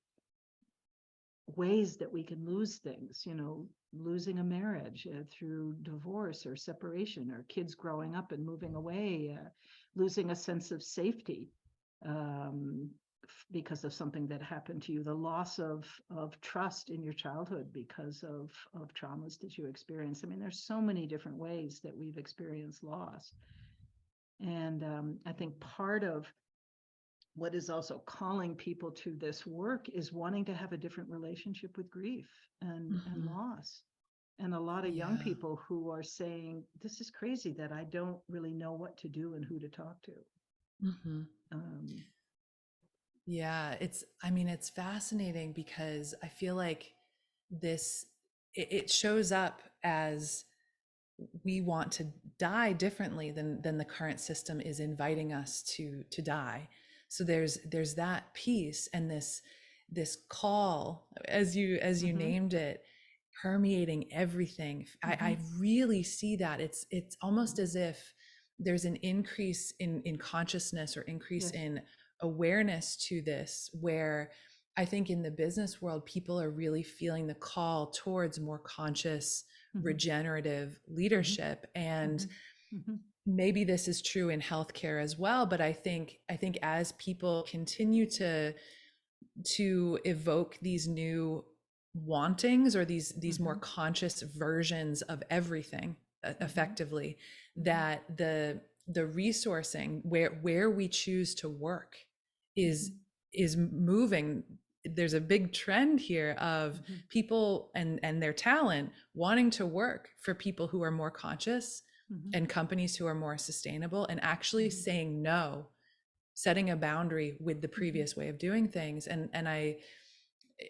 ways that we can lose things, losing a marriage through divorce or separation, or kids growing up and moving away, losing a sense of safety because of something that happened to you, the loss of trust in your childhood because of traumas that you experience. I mean, there's so many different ways that we've experienced loss. And I think part of what is also calling people to this work is wanting to have a different relationship with grief and loss. And a lot of young people who are saying, this is crazy that I don't really know what to do and who to talk to. It's fascinating because I feel like it shows up as we want to die differently than the current system is inviting us to die. So there's that piece, and this call, as you named it, permeating everything. I really see that. It's almost as if there's an increase in consciousness, or increase in awareness to this, where I think in the business world, people are really feeling the call towards more conscious, Mhm. regenerative Mhm. leadership. And Mhm. Mhm. maybe this is true in healthcare as well, but I think as people continue to evoke these new wantings, or these more Mhm. conscious versions of everything, Mhm. effectively, Mhm. that the resourcing where we choose to work is Mhm. is moving. There's a big trend here of Mhm. people and their talent wanting to work for people who are more conscious Mhm. and companies who are more sustainable, and actually Mhm. saying no, setting a boundary with the Mhm. previous way of doing things. And I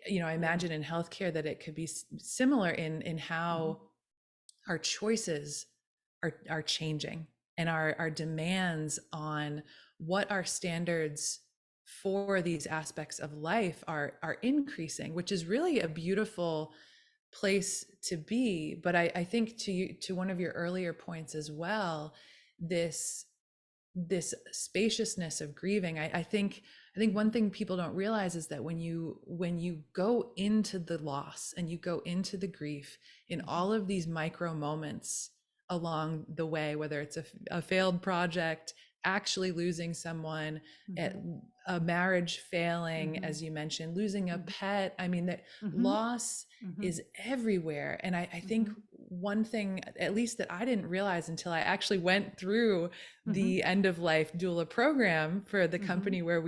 Yeah. imagine in healthcare that it could be similar in Mhm. how our choices are changing, and our demands on what our standards for these aspects of life are increasing, which is really a beautiful place to be. But I think to one of your earlier points as well, this this spaciousness of grieving, I think one Mhm. thing people don't realize is that when you go into the loss and you go into the grief in Mhm. all of these micro moments along the way, whether it's a failed project, actually losing someone, at Mhm. a marriage failing, Mhm. as you mentioned, losing a Mhm. pet, I mean, that Mhm. loss Mhm. is everywhere. And I think Mhm. one thing, at least that I didn't realize until I actually went through Mhm. the end of life doula program for the Mhm. company where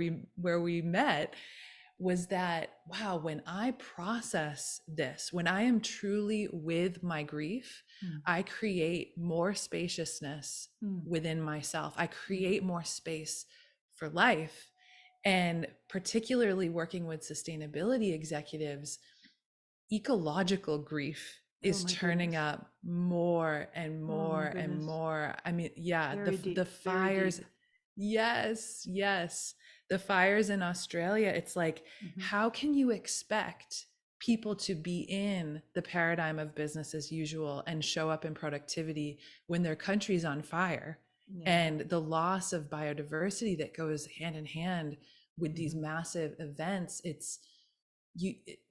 we met, was that, wow, when I process this, when I am truly with my grief, Mm. I create more spaciousness Mm. within myself. I Mhm. create more space for life. And particularly working with sustainability executives, ecological grief Oh is my turning goodness. up more and Oh my more and goodness. more. I mean, yeah, the Very the deep. Very fires. deep. Yes, yes. The fires in Australia, it's like, Mhm. how can you expect people to be in the paradigm of business as usual and show up in productivity when their country's on fire? Yeah. And the loss of biodiversity that goes hand in hand with these Mhm. massive events,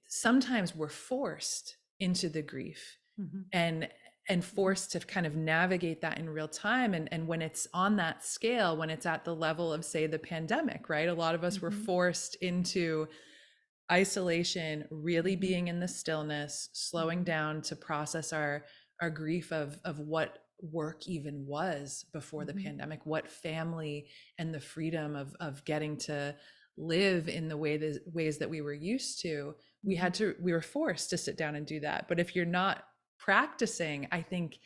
sometimes we're forced into the grief, Mhm. and Mhm. forced to kind of navigate that in real time. And when it's on that scale, when it's at the level of, say, the pandemic, right, a lot of us were Mhm. forced into isolation, really Mhm. being in the stillness, slowing Mhm. down to process our grief of what work even was before the Mhm. pandemic, what family, and the freedom of getting to live in the ways that we were used to. Mhm. We were forced to sit down and do that. But if you're not practicing, I think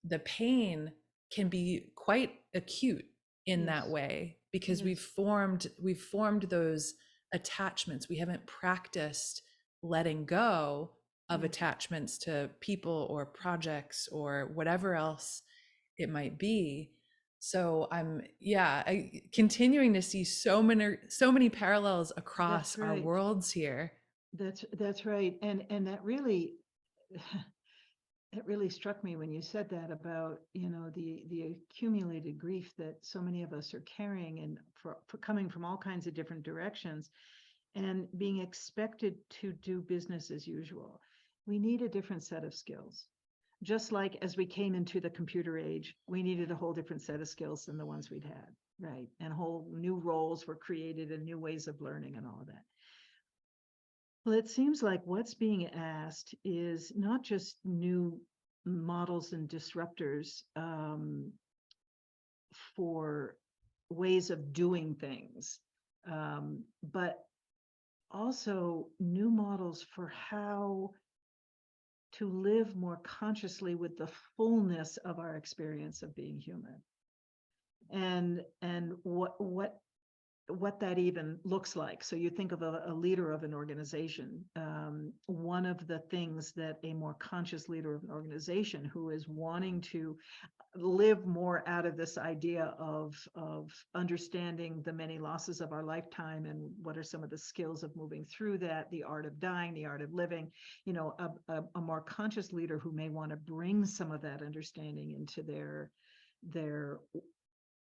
the pain can be quite acute in that Yes. way, because we've Yes. formed those attachments. We haven't practiced letting go of Yes. attachments to people or projects or whatever else it might be. So continuing to see so many parallels across That's our right. worlds here. That's right. And that really it really struck me when you said that about, the accumulated grief that so many of us are carrying, and for coming from all kinds of different directions, and being expected to do business as usual. We need a different set of skills. Just like as we came into the computer age, we needed a whole different set of skills than the ones we'd had, right? And whole new roles were created and new ways of learning and all of that. Well, it seems like what's being asked is not just new models and disruptors for ways of doing things, but also new models for how to live more consciously with the fullness of our experience of being human, and what that even looks like. So you think of a leader of an organization. One of the things that a more conscious leader of an organization who is wanting to live more out of this idea of understanding the many losses of our lifetime and what are some of the skills of moving through that, the art of dying, the art of living, a more conscious leader who may want to bring some of that understanding into their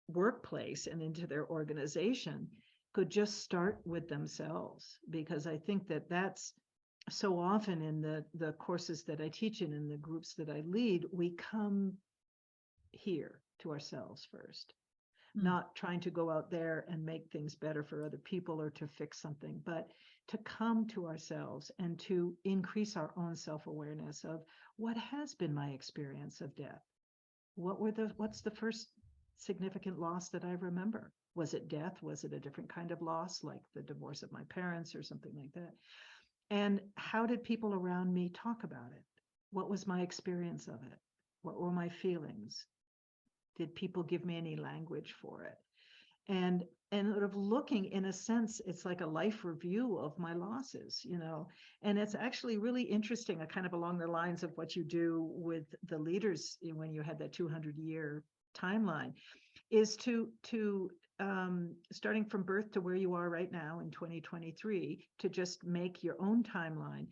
workplace and into their organization, could just start with themselves, because I think that that's so often in the courses that I teach in the groups that I lead, we come here to ourselves first, not trying to go out there and make things better for other people or to fix something, but to come to ourselves and to increase our own self-awareness of what has been my experience of death. What's the first significant loss that I remember? Was it death? Was it a different kind of loss, like the divorce of my parents or something like that? And how did people around me talk about it? What was my experience of it? What were my feelings? Did people give me any language for it? And sort of looking, in a sense, it's like a life review of my losses, and it's actually really interesting, kind of along the lines of what you do with the leaders when you had that 200-year timeline, is to starting from birth to where you are right now in 2023, to just make your own timeline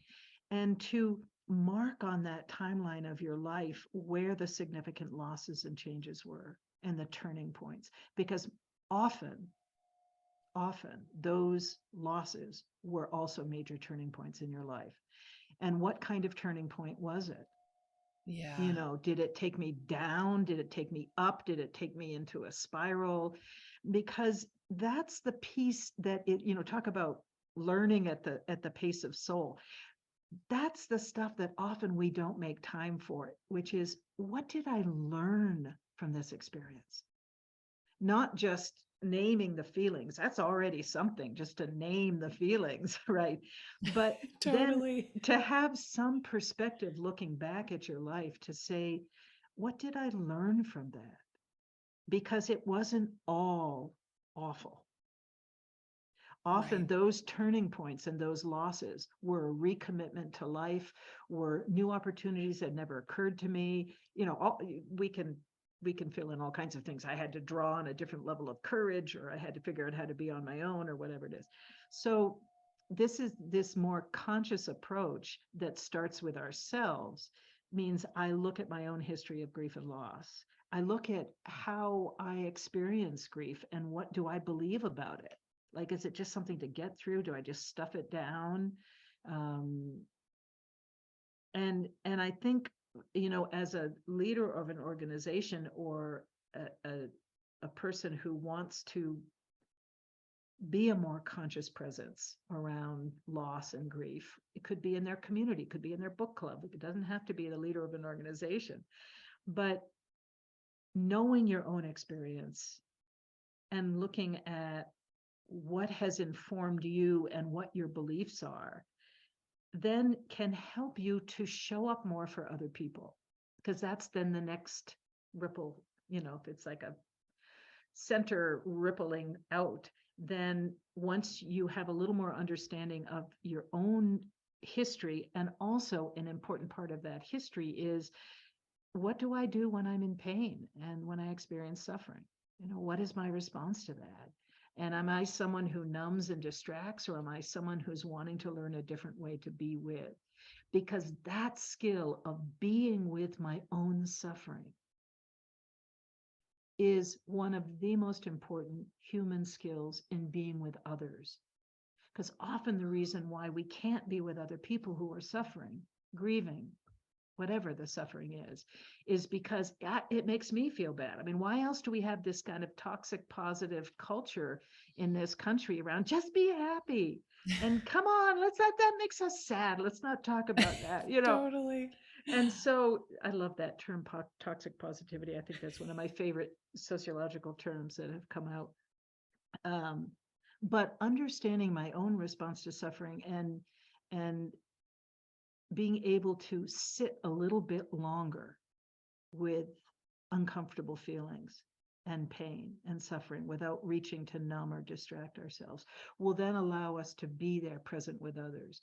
and to mark on that timeline of your life where the significant losses and changes were and the turning points, because often those losses were also major turning points in your life. And what kind of turning point was it? Yeah. Did it take me down? Did it take me up? Did it take me into a spiral? Because that's the piece that talk about learning at the pace of soul. That's the stuff that often we don't make time for, which is, what did I learn from this experience? Not just naming the feelings. That's already something, just to name the feelings, right? But then Totally. to have some perspective looking back at your life to say, what did I learn from that? Because it wasn't all awful. Often Right. those turning points and those losses were a recommitment to life, were new opportunities that never occurred to me. We can fill in all kinds of things. I had to draw on a different level of courage, or I had to figure out how to be on my own, or whatever it is. So this is this more conscious approach that starts with ourselves, means I look at my own history of grief and loss. I look at how I experience grief and what do I believe about it. Like, is it just something to get through? Do I just stuff it down? Um, and I think, as a leader of an organization, or a person who wants to be a more conscious presence around loss and grief, it could be in their community, it could be in their book club. It doesn't have to be the leader of an organization, but knowing your own experience and looking at what has informed you and what your beliefs are, then can help you to show up more for other people. Because that's then the next ripple, if it's like a center rippling out, then once you have a little more understanding of your own history, and also an important part of that history is, what do I do when I'm in pain and when I experience suffering? What is my response to that? And am I someone who numbs and distracts, or am I someone who's wanting to learn a different way to be with? Because that skill of being with my own suffering is one of the most important human skills in being with others. Because often the reason why we can't be with other people who are suffering, grieving, whatever the suffering is because it makes me feel bad. I mean, why else do we have this kind of toxic positive culture in this country around just be happy? And come on, that makes us sad. Let's not talk about that, Totally. And so I love that term, toxic positivity. I think that's one of my favorite sociological terms that have come out. But understanding my own response to suffering, and being able to sit a little bit longer with uncomfortable feelings and pain and suffering without reaching to numb or distract ourselves, will then allow us to be there present with others.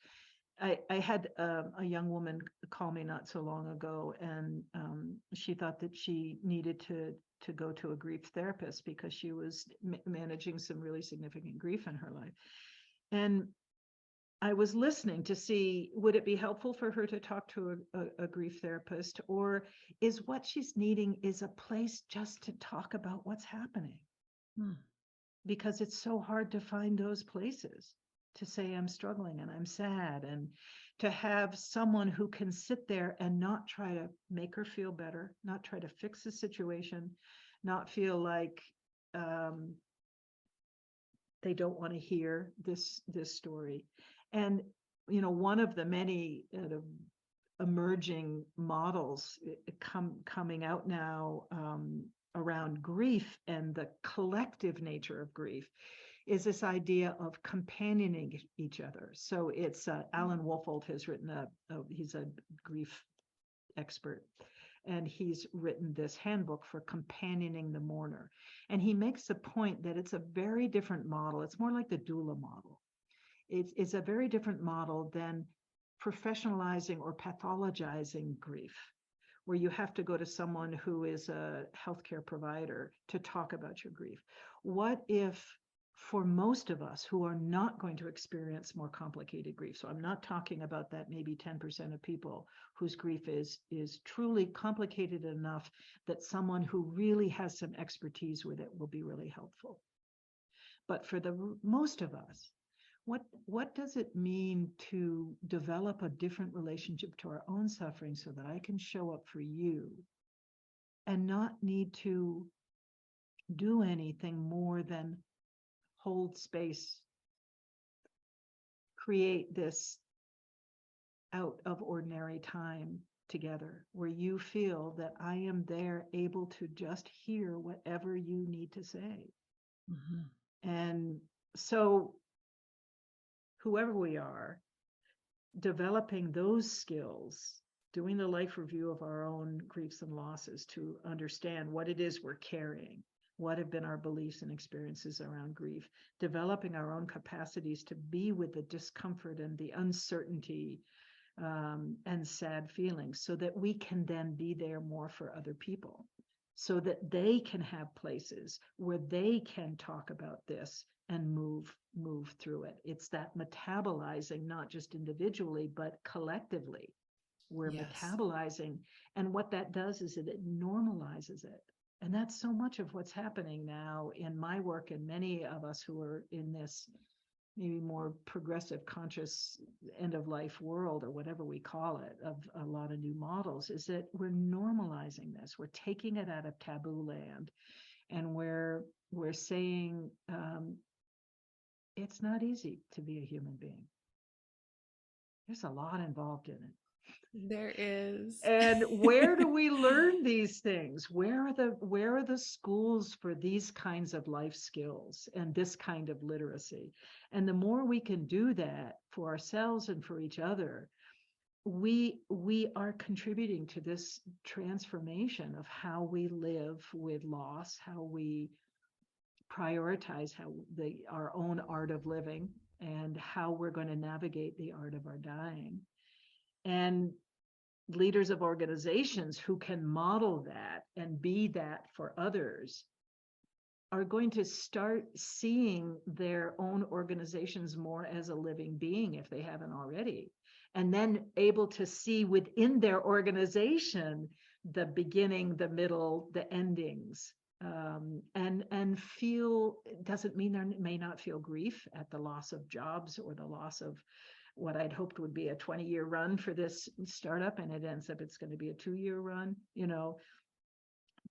I had a young woman call me not so long ago, and she thought that she needed to go to a grief therapist because she was managing some really significant grief in her life. And I was listening to see, would it be helpful for her to talk to a grief therapist, or is what she's needing is a place just to talk about what's happening? because it's so hard to find those places to say I'm struggling and I'm sad, and to have someone who can sit there and not try to make her feel better, not try to fix the situation, not feel like they don't want to hear this story. And one of the many emerging models coming out now around grief and the collective nature of grief is this idea of companioning each other. So it's Alan Wolfold has written he's a grief expert, and he's written this handbook for companioning the mourner. And he makes the point that it's a very different model. It's more like the doula model. It's a very different model than professionalizing or pathologizing grief, where you have to go to someone who is a healthcare provider to talk about your grief. What if, for most of us who are not going to experience more complicated grief, so I'm not talking about that maybe 10% of people whose grief is truly complicated enough that someone who really has some expertise with it will be really helpful. But for the most of us, what does it mean to develop a different relationship to our own suffering so that I can show up for you and not need to do anything more than hold space, create this out of ordinary time together where you feel that I am there able to just hear whatever you need to say. Mm-hmm. And so whoever we are, developing those skills, doing the life review of our own griefs and losses to understand what it is we're carrying, what have been our beliefs and experiences around grief, developing our own capacities to be with the discomfort and the uncertainty and sad feelings, so that we can then be there more for other people, so that they can have places where they can talk about this and move through it. It's that metabolizing, not just individually, but collectively. We're metabolizing. And what that does is it normalizes it. And that's so much of what's happening now in my work, and many of us who are in this maybe more progressive, conscious end of life world, or whatever we call it, of a lot of new models, is that we're normalizing this. We're taking it out of taboo land, and we're saying it's not easy to be a human being. There's a lot involved in it. There is. And where do we learn these things? Where are the schools for these kinds of life skills and this kind of literacy? And the more we can do that for ourselves and for each other, we are contributing to this transformation of how we live with loss, how we prioritize our own art of living, and how we're going to navigate the art of our dying. And leaders of organizations who can model that and be that for others are going to start seeing their own organizations more as a living being, if they haven't already, and then able to see within their organization the beginning, the middle, the endings, and feel. It doesn't mean they may not feel grief at the loss of jobs or the loss of what I'd hoped would be a 20-year run for this startup, and it ends up it's going to be a 2-year run,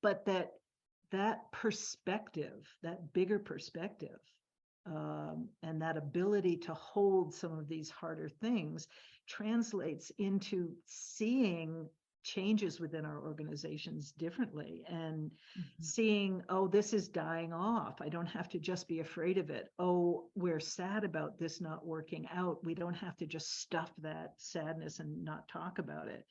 but that perspective, that bigger perspective, and that ability to hold some of these harder things translates into seeing changes within our organizations differently, and seeing, oh, this is dying off. I don't have to just be afraid of it. Oh, we're sad about this not working out. We don't have to just stuff that sadness and not talk about it.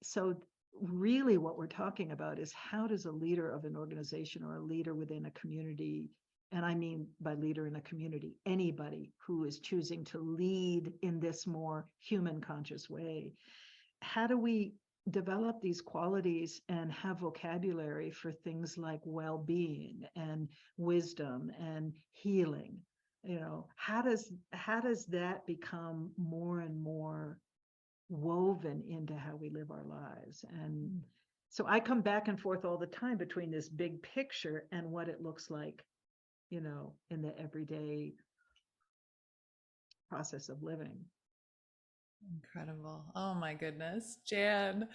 So really what we're talking about is, how does a leader of an organization or a leader within a community, and I mean by leader in a community, anybody who is choosing to lead in this more human conscious way, how do we develop these qualities and have vocabulary for things like well-being and wisdom and healing? How does that become more and more woven into how we live our lives? And so I come back and forth all the time between this big picture and what it looks like in the everyday process of living. Incredible. Oh my goodness. Jan,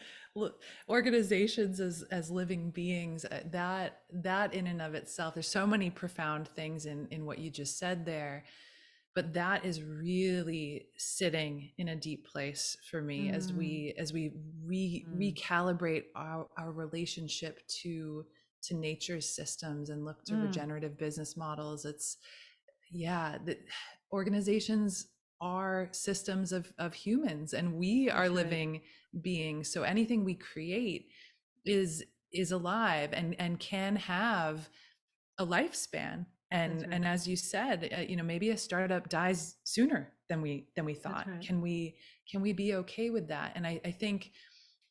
organizations as living beings, that in and of itself, there's so many profound things in what you just said there, but that is really sitting in a deep place for me as Mm, we mm, recalibrate our relationship to nature's systems and look to mm. regenerative business models. It's yeah, the organizations are systems of humans, and we are That's right. living beings, so anything we create is is alive and can have a lifespan. That's And right. as you said, maybe a startup dies sooner than we That's thought. right. Can we be okay with that? And I think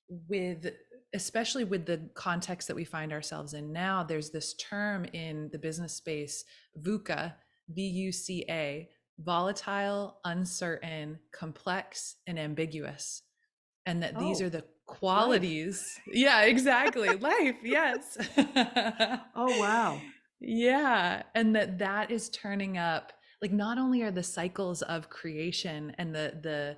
with, especially with the context that we find ourselves in now, there's this term in the business space, VUCA, VUCA, volatile, uncertain, complex, and ambiguous. And that these are Oh, the life. qualities. Yeah, exactly. Life, yes. Oh, wow. Yeah, and that is turning up, like, not only are the cycles of creation and the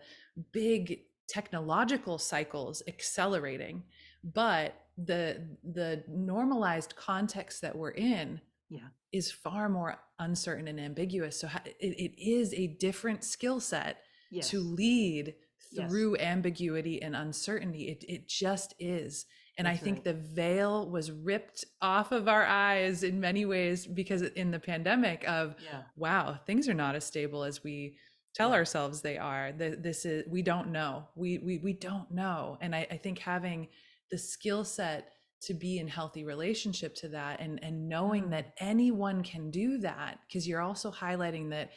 big technological cycles accelerating, but the normalized context that we're in Yeah. is far more uncertain and ambiguous. So it is a different skill set to Yes. lead Yes. through ambiguity and uncertainty. It just is. And I That's think right. the veil was ripped off of our eyes in many ways because in the pandemic of, Yeah. wow, things are not as stable as we tell Yeah. ourselves they are. This is, we don't know. We don't know. And I think having the skill set to be in healthy relationship to that, and knowing Mm, that anyone can do that, because you're also highlighting that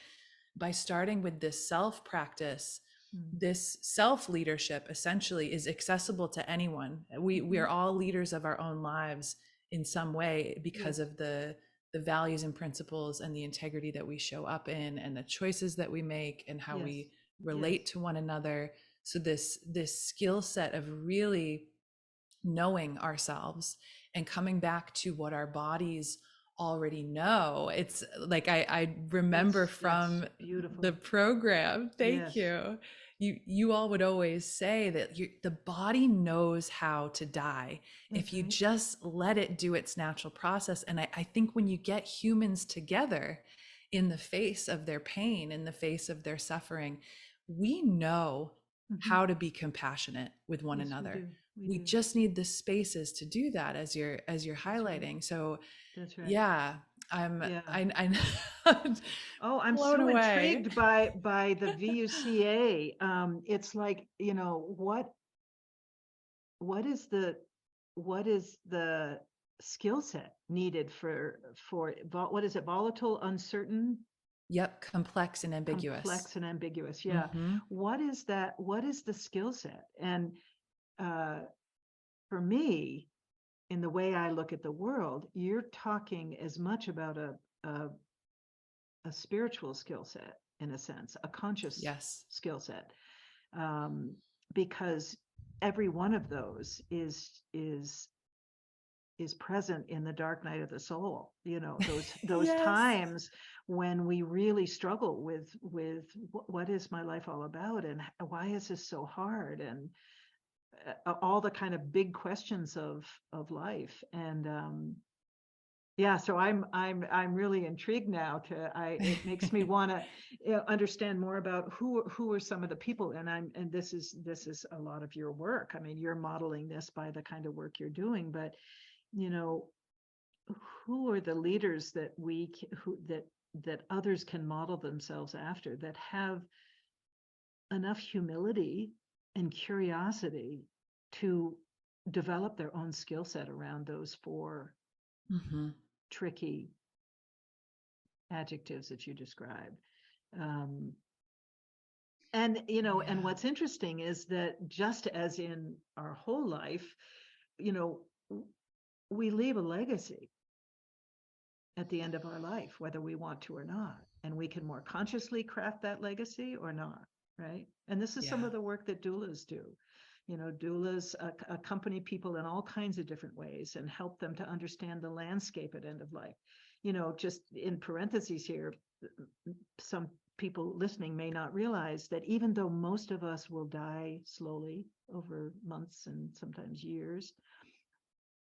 by starting with this self practice, mm, this self leadership essentially is accessible to anyone. We mhm. are all leaders of our own lives in some way because Yes. of the values and principles and the integrity that we show up in, and the choices that we make, and how Yes. we Yes. relate to one another. So this skill set of really knowing ourselves and coming back to what our bodies already know. It's like I remember That's from the beautiful. program, thank Yes. you, you all would always say that the body knows how to die That's if you right. just let it do its natural process. And I think when you get humans together in the face of their pain, in the face of their suffering, we know Hmm. how to be compassionate with one Yes, we another. do. We We do. just need the spaces to do that, as you're That's right. highlighting. So That's right. yeah, i'm Yeah. I'm Oh, I'm blown so away. intrigued by the VUCA. It's like, what is the what is the skill set needed what is it? Volatile, uncertain, Yep, complex and ambiguous. complex, and ambiguous. Yeah. Hmm. What is that? What is the skill set? And uh, for me, in the way I look at the world, you're talking as much about a, a spiritual skill set, in a sense, a conscious Yes. skill set, um, because every one of those is present in the dark night of the soul. Those Yes. times when we really struggle with what is my life all about, and why is this so hard, and all the kind of big questions of life. And yeah, so I'm really intrigued now. It makes me want to understand more about who are some of the people. And this is a lot of your work. I mean, you're modeling this by the kind of work you're doing, but you know, who are the leaders that that others can model themselves after, that have enough humility and curiosity to develop their own skill set around those four Hmm. tricky adjectives that you described. Um, and Yeah. what's interesting is that, just as in our whole life, you know, we leave a legacy at the end of our life, whether we want to or not. And we can more consciously craft that legacy or not, right? And this is some Yeah. of the work that doulas do. Doulas accompany people in all kinds of different ways and help them to understand the landscape at end of life. just in parentheses here, some people listening may not realize that even though most of us will die slowly over months and sometimes years,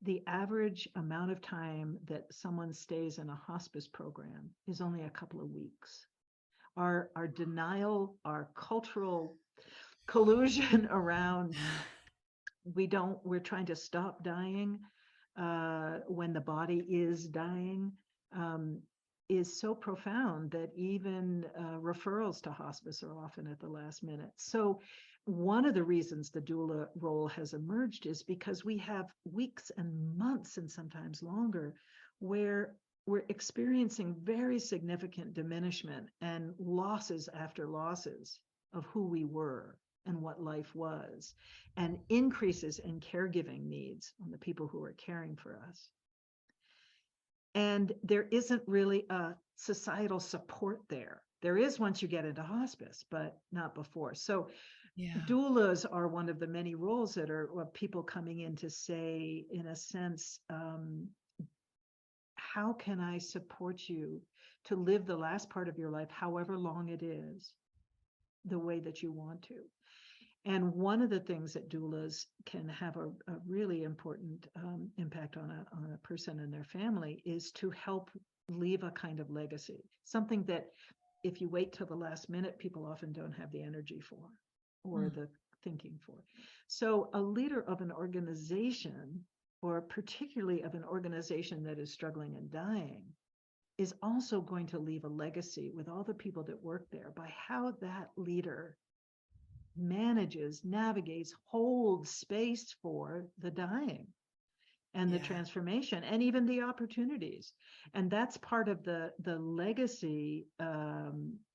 the average amount of time that someone stays in a hospice program is only a couple of weeks. Our denial, our cultural collusion around we're trying to stop dying when the body is dying, is so profound that even referrals to hospice are often at the last minute. So one of the reasons the doula role has emerged is because we have weeks and months and sometimes longer where we're experiencing very significant diminishment and losses after losses of who we were and what life was, and increases in caregiving needs on the people who are caring for us. And there isn't really a societal support there. There is once you get into hospice, but not before. So doulas are one of the many roles that are people coming in to say, in a sense, how can I support you to live the last part of your life, however long it is, the way that you want to? And one of the things that doulas can have a really important impact on a person and their family is to help leave a kind of legacy, something that if you wait till the last minute, people often don't have the energy for or the thinking for. So a leader of an organization, or particularly of an organization that is struggling and dying, is also going to leave a legacy with all the people that work there by how that leader manages, navigates, holds space for the dying and the transformation and even the opportunities. And that's part of the legacy.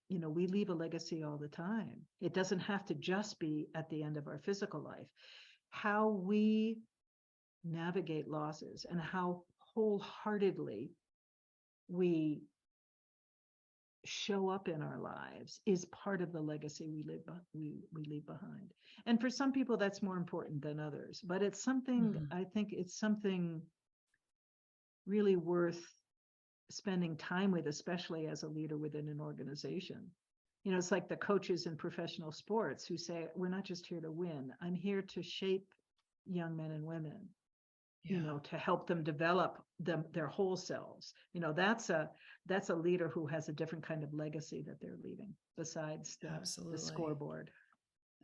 We leave a legacy all the time. It doesn't have to just be at the end of our physical life. How we navigate losses and how wholeheartedly we show up in our lives is part of the legacy we leave behind. And for some people that's more important than others, but it's something, I think it's something really worth spending time with, especially as a leader within an organization. It's like the coaches in professional sports who say, we're not just here to win, I'm here to shape young men and women, to help them develop their whole selves. That's a leader who has a different kind of legacy that they're leaving besides the scoreboard.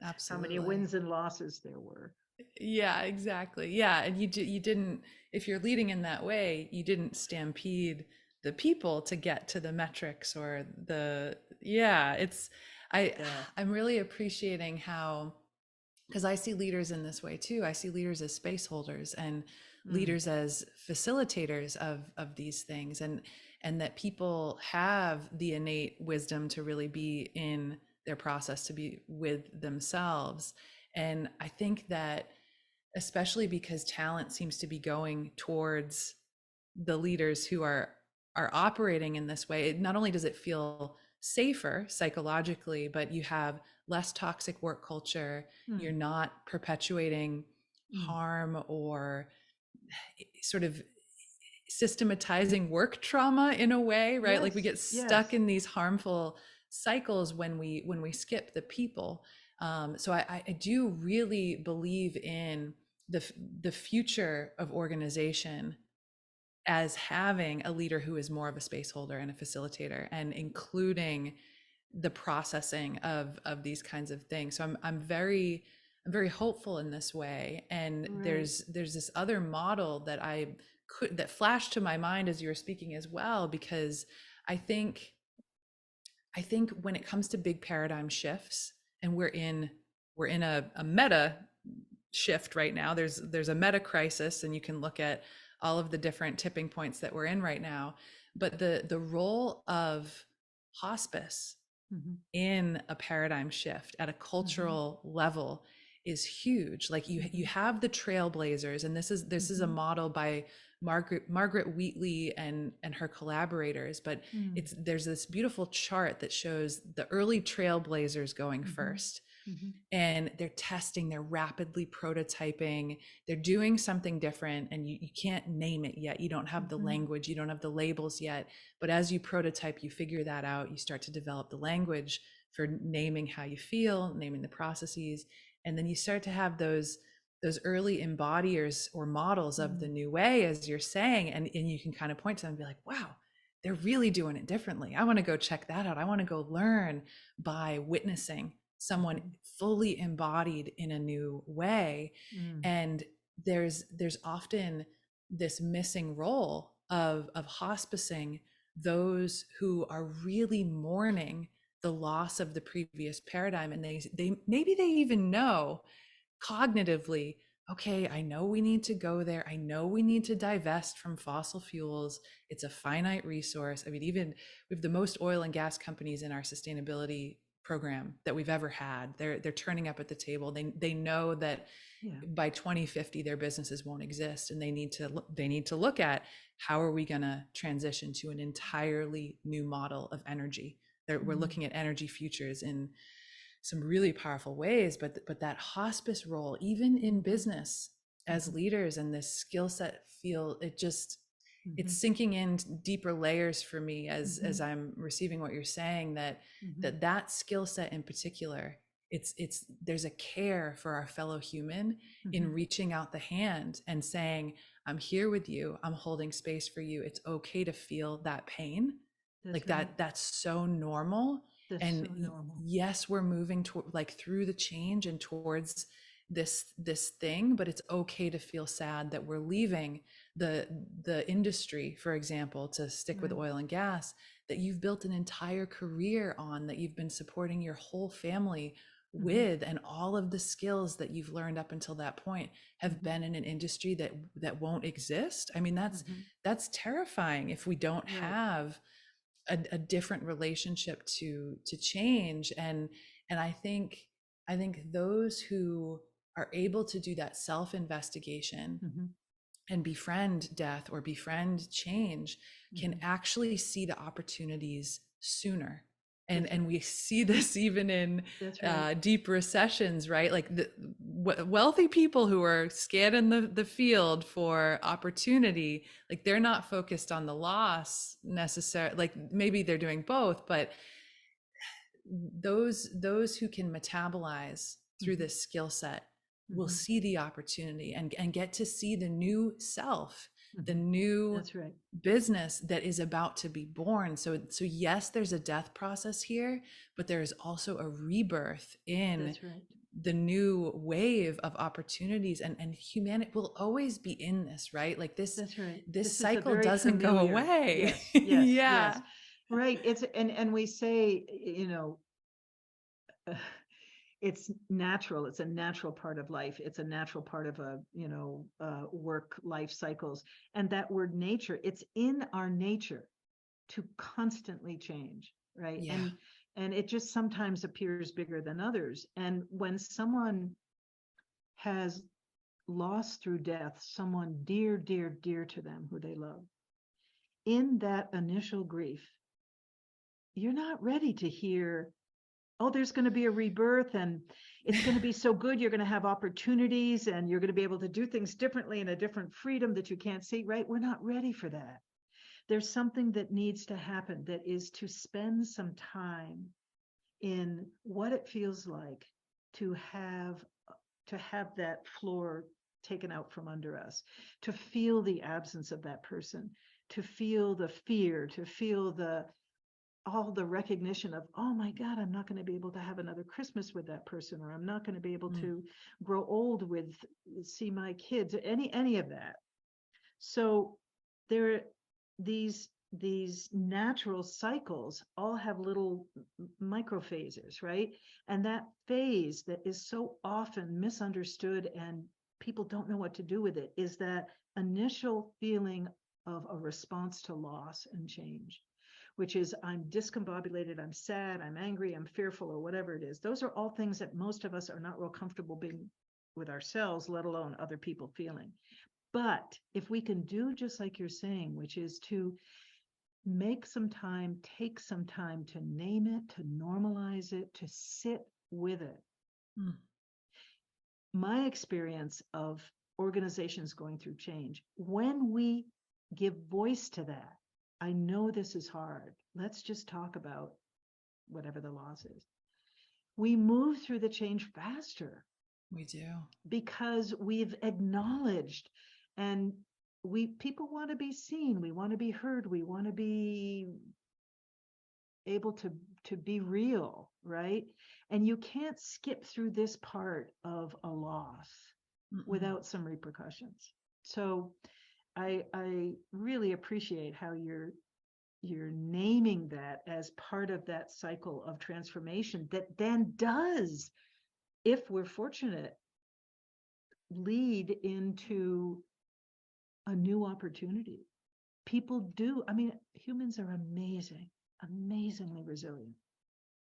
Absolutely. How many wins and losses there were. Yeah, exactly. Yeah. And you didn't, if you're leading in that way, you didn't stampede the people to get to the metrics or I'm really appreciating how, because I see leaders in this way too. I see leaders as space holders and leaders as facilitators of these things, and that people have the innate wisdom to really be in their process, to be with themselves. And I think that especially because talent seems to be going towards the leaders who are operating in this way, not only does it feel safer psychologically, but you have less toxic work culture. You're not perpetuating harm or sort of systematizing work trauma in a way, right? Like we get stuck in these harmful cycles when we skip the people. So I do really believe in the future of organization as having a leader who is more of a space holder and a facilitator, and including the processing of these kinds of things. So I'm very hopeful in this way. And there's this other model that flashed to my mind as you were speaking as well, because I think when it comes to big paradigm shifts, and we're in a meta shift right now, there's a meta crisis, and you can look at all of the different tipping points that we're in right now. But the role of hospice in a paradigm shift at a cultural level is huge. Like you have the trailblazers, and this is a model by Margaret Wheatley and her collaborators, but there's this beautiful chart that shows the early trailblazers going first, Mhm. And they're testing, they're rapidly prototyping, they're doing something different, and you can't name it yet. You don't have the Mhm. language, you don't have the labels yet. But as you prototype, you figure that out, you start to develop the language for naming how you feel, naming the processes, and then you start to have those early embodiers or models of the Mm. new way, as you're saying, and you can kind of point to them and be like, wow, they're really doing it differently. I want to go check that out. I want to go learn by witnessing someone Mhm. fully embodied in a new way. Mm. And there's often this missing role of hospicing those who are really mourning the loss of the previous paradigm, and they maybe they even know cognitively, okay, I know we need to go there. I know we need to divest from fossil fuels. It's a finite resource. I mean, even we have the most oil and gas companies in our sustainability program that we've ever had. They're turning up at the table. They know that Yeah. by 2050 their businesses won't exist, and they need to look at how are we going to transition to an entirely new model of energy. We're Mm. looking at energy futures in some really powerful ways, but that hospice role, even in Mhm. business as Mhm. leaders, and this skill set feel it just it's Mhm. sinking in deeper layers for me as Mhm. I'm receiving what you're saying, that Mhm. that skill set in particular, it's there's a care for our fellow human in Mhm. reaching out the hand and saying, I'm here with you, I'm holding space for you, it's okay to feel that pain. That's Like right. that's so normal. That's so And normal. yes, we're moving to like through the change and towards this thing, but it's okay to feel sad that we're leaving the the industry, for example, to stick with Right. oil and gas, that you've built an entire career on, that you've been supporting your whole family Mhm. with, and all of the skills that you've learned up until that point have Mhm. been in an industry that won't exist. I mean, Mhm. that's terrifying if we don't Right. have a different relationship to change. And I think those who are able to do that self investigation Mhm. and befriend death or befriend change can Mhm. actually see the opportunities sooner. That's And right. we see this even in That's right. deep recessions, right? Like the wealthy people who are scanning the field for opportunity, like they're not focused on the loss necessarily. Like maybe they're doing both, but those who can metabolize through Mhm. this skill set will Mhm. see the opportunity and get to see the new self, the Mhm. new That's right. business that is about to be born. So yes, there's a death process here, but there is also a rebirth in That's right. the new wave of opportunities, and humanity will always be in this, right? Like That's right. this This is a cycle very doesn't go familiar. away. Yes. Yes. Yeah. Yes. Right. It's and we say, it's natural. It's a natural part of life. It's a natural part of work life cycles. And that word nature, it's in our nature to constantly change, right? Yeah. And it just sometimes appears bigger than others. And when someone has lost through death someone dear, dear, dear to them who they love, in that initial grief, you're not ready to hear, oh, there's going to be a rebirth and it's going to be so good. You're going to have opportunities and you're going to be able to do things differently in a different freedom that you can't see, right? We're not ready for that. There's something that needs to happen, that is to spend some time in what it feels like to have that floor taken out from under us, to feel the absence of that person, to feel the fear, to feel the all the recognition of, oh my God, I'm not going to be able to have another Christmas with that person, or I'm not going to be able Mm. to grow old with, see my kids, any of that. So there, these natural cycles all have little micro phases, right? And that phase that is so often misunderstood and people don't know what to do with it is that initial feeling of a response to loss and change, which is, I'm discombobulated, I'm sad, I'm angry, I'm fearful, or whatever it is. Those are all things that most of us are not real comfortable being with ourselves, let alone other people feeling. But if we can do just like you're saying, which is to make some time, take some time to name it, to normalize it, to sit with it, Mm. My experience of organizations going through change, when we give voice to that, I know this is hard. Let's just talk about whatever the loss is. We move through the change faster We do. because we've acknowledged, and people want to be seen, we want to be heard, we want to be able to be real, right? And you can't skip through this part of a loss without some repercussions. So I really appreciate how you're naming that as part of that cycle of transformation that then does, if we're fortunate, lead into a new opportunity. People do. I mean, humans are amazing, amazingly resilient.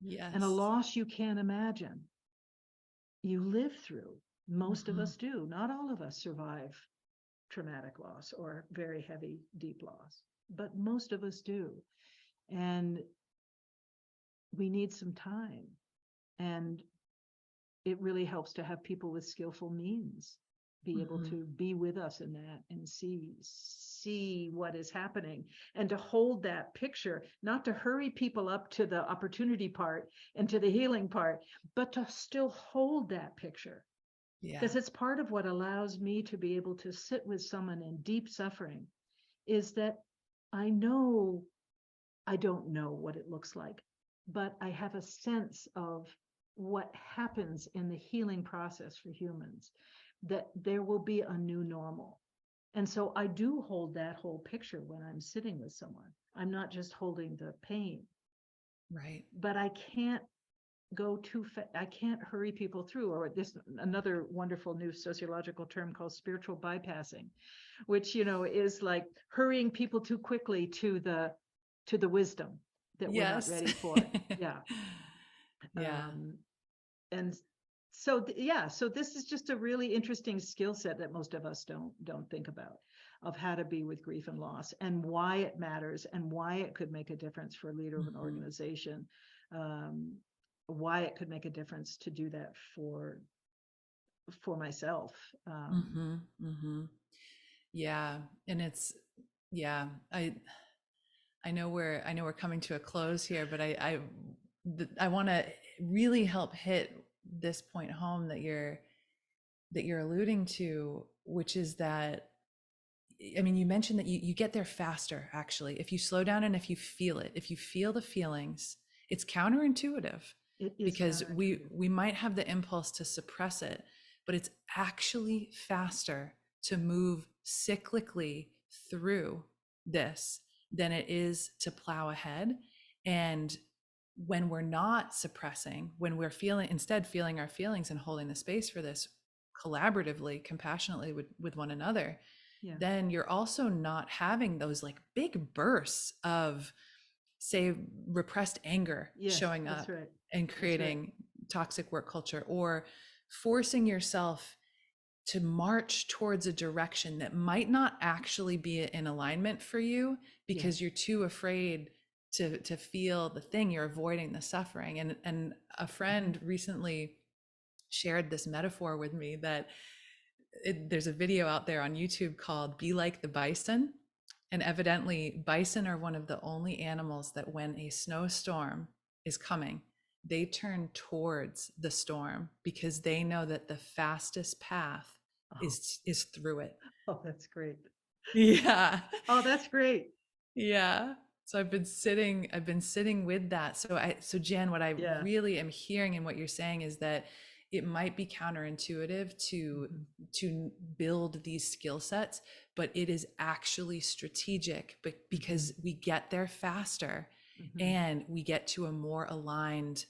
And a Yes. loss you can't imagine, you live through. Most of us do. Not all of us survive traumatic loss or very heavy, deep loss, but most of us do. And we need some time. And it really helps to have people with skillful means be able to be with us in that and see what is happening, and to hold that picture, not to hurry people up to the opportunity part and to the healing part, but to still hold that picture. Yeah. Because it's part of what allows me to be able to sit with someone in deep suffering, is that I know I don't know what it looks like, but I have a sense of what happens in the healing process for humans, that there will be a new normal. And so I do hold that whole picture when I'm sitting with someone. I'm not just holding the pain. Right. But I can't go too fast. I can't hurry people through, or this another wonderful new sociological term called spiritual bypassing, which, is like hurrying people too quickly to the wisdom that we're not Yes. ready for. Yeah. Yeah. And so yeah, so this is just a really interesting skill set that most of us don't think about, of how to be with grief and loss, and why it matters, and why it could make a difference for a leader of an organization, why it could make a difference to do that for myself. Yeah. And it's, yeah, I know we're coming to a close here, but I want to really help hit this point home that you're alluding to, which is that, I mean, you mentioned that you get there faster, actually, if you slow down and if you feel it, if you feel the feelings. It's counterintuitive, It is because counterintuitive. we might have the impulse to suppress it, but it's actually faster to move cyclically through this than it is to plow ahead. And when we're not suppressing, when we're instead feeling our feelings and holding the space for this collaboratively, compassionately with one another, Yeah. then you're also not having those like big bursts of, say, repressed anger showing up Right. and creating toxic work culture, or forcing yourself to march towards a direction that might not actually be in alignment for you, because you're too afraid to feel the thing. You're avoiding the suffering. And a friend recently shared this metaphor with me that there's a video out there on YouTube called "Be Like the Bison." And evidently, bison are one of the only animals that, when a snowstorm is coming, they turn towards the storm, because they know that the fastest path is through it. Oh, that's great. Yeah. Oh, that's great. Yeah. So I've been sitting with that. So Jen, what I really am hearing in what you're saying is that it might be counterintuitive to build these skill sets, but it is actually strategic, but because we get there faster and we get to a more aligned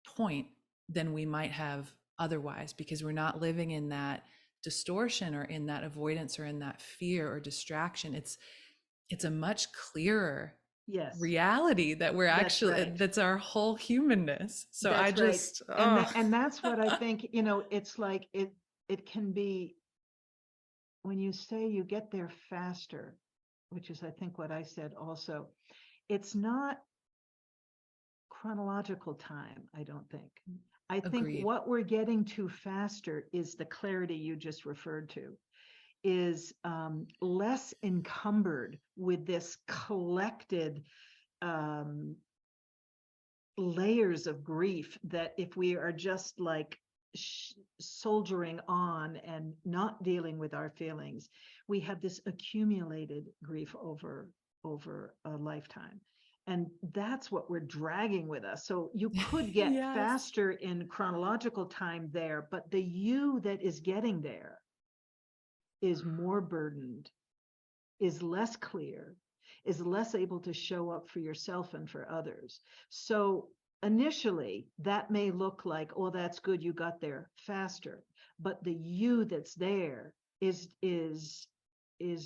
point than we might have otherwise, because we're not living in that distortion or in that avoidance or in that fear or distraction. It's a much clearer reality that we're actually, that's our whole humanness. So that's I just, and that's what I think, it's like it can be, when you say you get there faster, which is I think what I said also, it's not chronological time, I don't think. I think Agreed. what we're getting to faster is the clarity you just referred to, is less encumbered with this collected um, layers of grief, that if we are just like soldiering on and not dealing with our feelings, we have this accumulated grief over a lifetime. And that's what we're dragging with us. So you could get Yes. faster in chronological time there, but the you that is getting there is more burdened, is less clear, is less able to show up for yourself and for others. So initially, that may look like, oh, that's good, you got there faster. But the you that's there is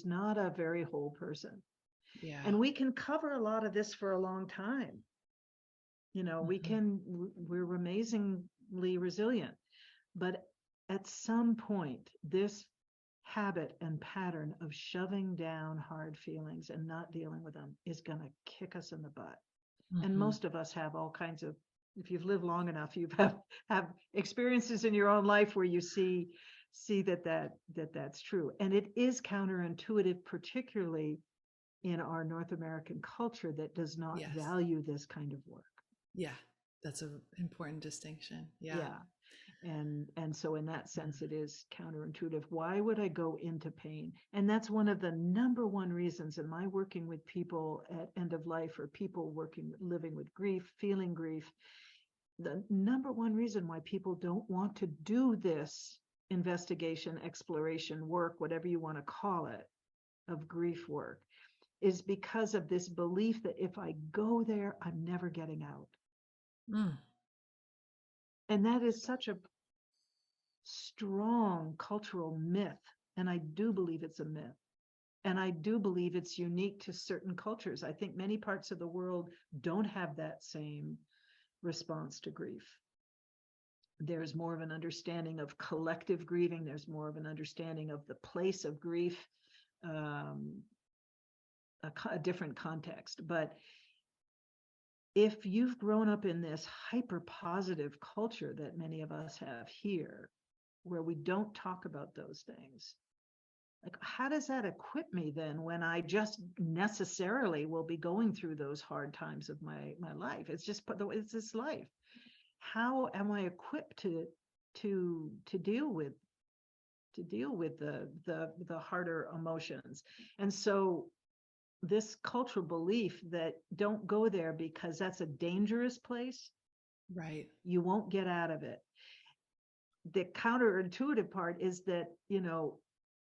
not a very whole person. Yeah. And we can cover a lot of this for a long time. You know, we're amazingly resilient. But at some point, this habit and pattern of shoving down hard feelings and not dealing with them is going to kick us in the butt. And most of us have all kinds of, if you've lived long enough, you've have experiences in your own life where you see that's true. And it is counterintuitive, particularly in our North American culture that does not Yes. value this kind of work. Yeah, that's an important distinction. Yeah. Yeah. And so in that sense, it is counterintuitive. Why would I go into pain? And that's one of the number one reasons in my working with people at end of life, or people living with grief, feeling grief. The number one reason why people don't want to do this investigation, exploration work, whatever you want to call it, of grief work, is because of this belief that if I go there, I'm never getting out. And that is such a strong cultural myth. And I do believe it's a myth. And I do believe it's unique to certain cultures. I think many parts of the world don't have that same response to grief. There's more of an understanding of collective grieving. There's more of an understanding of the place of grief, a different context. But if you've grown up in this hyper positive culture that many of us have here, where we don't talk about those things, like, how does that equip me then when I just necessarily will be going through those hard times of my life? It's this life. How am I equipped to deal with the harder emotions? And so this cultural belief that don't go there because that's a dangerous place, Right. you won't get out of it. The counterintuitive part is that, you know,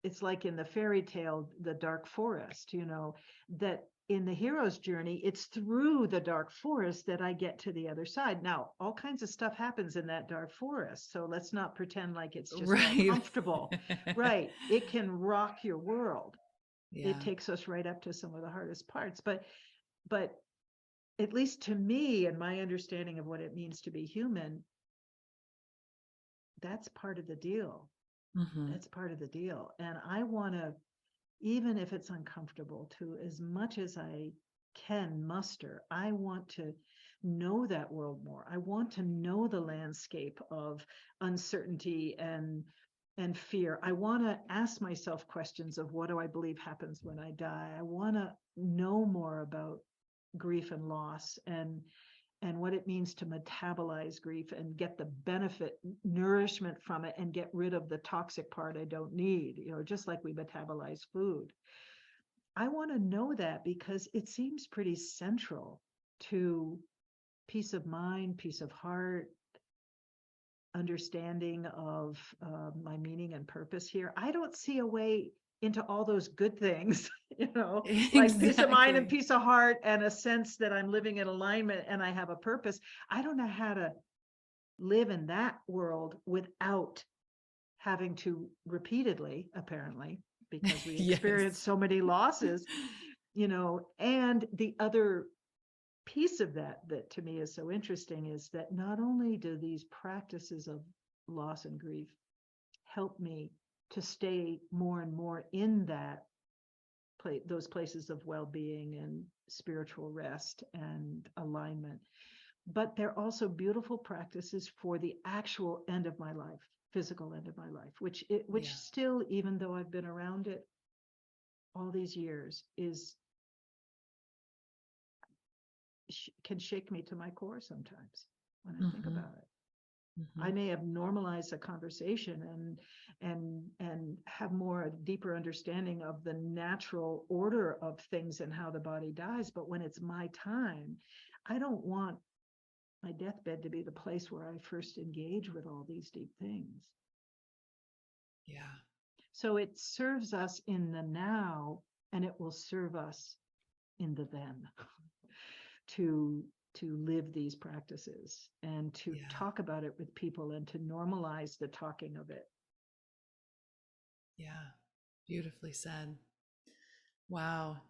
it's like in the fairy tale, the dark forest, you know, that in the hero's journey, it's through the dark forest that I get to the other side. Now, all kinds of stuff happens in that dark forest. So let's not pretend like it's just all comfortable. Right. It can rock your world. Yeah. It takes us right up to some of the hardest parts. But at least to me and my understanding of what it means to be human, that's part of the deal. That's part of the deal. And I want to, even if it's uncomfortable, to as much as I can muster, I want to know that world more. I want to know the landscape of uncertainty and fear. I want to ask myself questions of what do I believe happens when I die? I want to know more about grief and loss, and what it means to metabolize grief and get the benefit, nourishment from it, and get rid of the toxic part I don't need, you know, just like we metabolize food. I want to know that because it seems pretty central to peace of mind, peace of heart, understanding of my meaning and purpose here. I don't see a way into all those good things, you know, like peace of mind and peace of heart and a sense that I'm living in alignment and I have a purpose. I don't know how to live in that world without having to repeatedly, apparently, because we experience so many losses, you know. And the other piece of that to me is so interesting is that not only do these practices of loss and grief help me to stay more and more in that those places of well-being and spiritual rest and alignment, but they're also beautiful practices for the actual end of my life, physical end of my life, which Yeah. still, even though I've been around it all these years, can shake me to my core sometimes when I think Mm-hmm. about it. Mm-hmm. I may have normalized a conversation and have more deeper understanding of the natural order of things and how the body dies. But when it's my time, I don't want my deathbed to be the place where I first engage with all these deep things. Yeah. So it serves us in the now, and it will serve us in the then to live these practices and to Yeah. talk about it with people and to normalize the talking of it. Yeah. Beautifully said. Wow.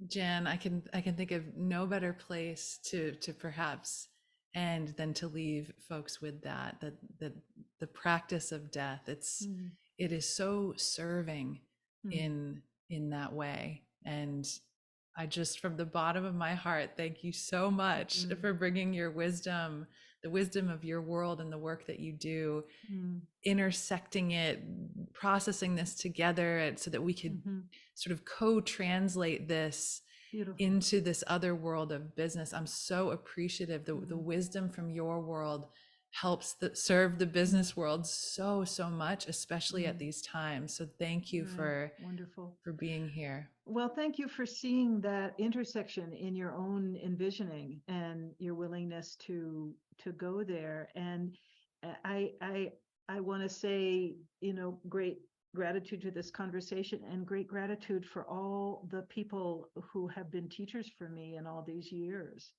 Jan, I can think of no better place to perhaps end than to leave folks with that the practice of death, Mm. it is so serving Mm. in that way. And I just, from the bottom of my heart, thank you so much Mm. for bringing your wisdom, the wisdom of your world and the work that you do, Mm. intersecting it, processing this together so that we could Mm-hmm. sort of co-translate this Beautiful. into this other world of business. I'm so appreciative. The Mm. wisdom from your world helps serve the Mm. business world so much, especially at Mm. these times. So thank you Right. Wonderful. for being here. Well, thank you for seeing that intersection in your own envisioning and your willingness to go there. And I want to say, great gratitude to this conversation and great gratitude for all the people who have been teachers for me in all these years.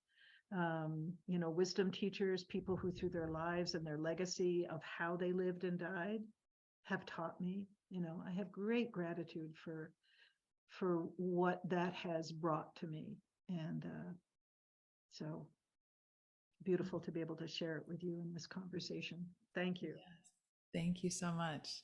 Wisdom teachers, people who through their lives and their legacy of how they lived and died have taught me. I have great gratitude for what that has brought to me. And so beautiful to be able to share it with you in this conversation. Thank you. Yes. Thank you so much.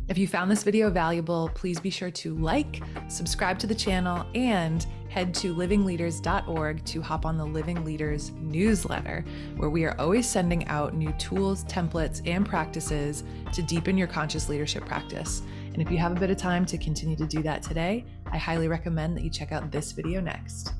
If you found this video valuable, please be sure to like, subscribe to the channel, and head to livingleaders.org to hop on the Living Leaders newsletter, where we are always sending out new tools, templates, and practices to deepen your conscious leadership practice. And if you have a bit of time to continue to do that today, I highly recommend that you check out this video next.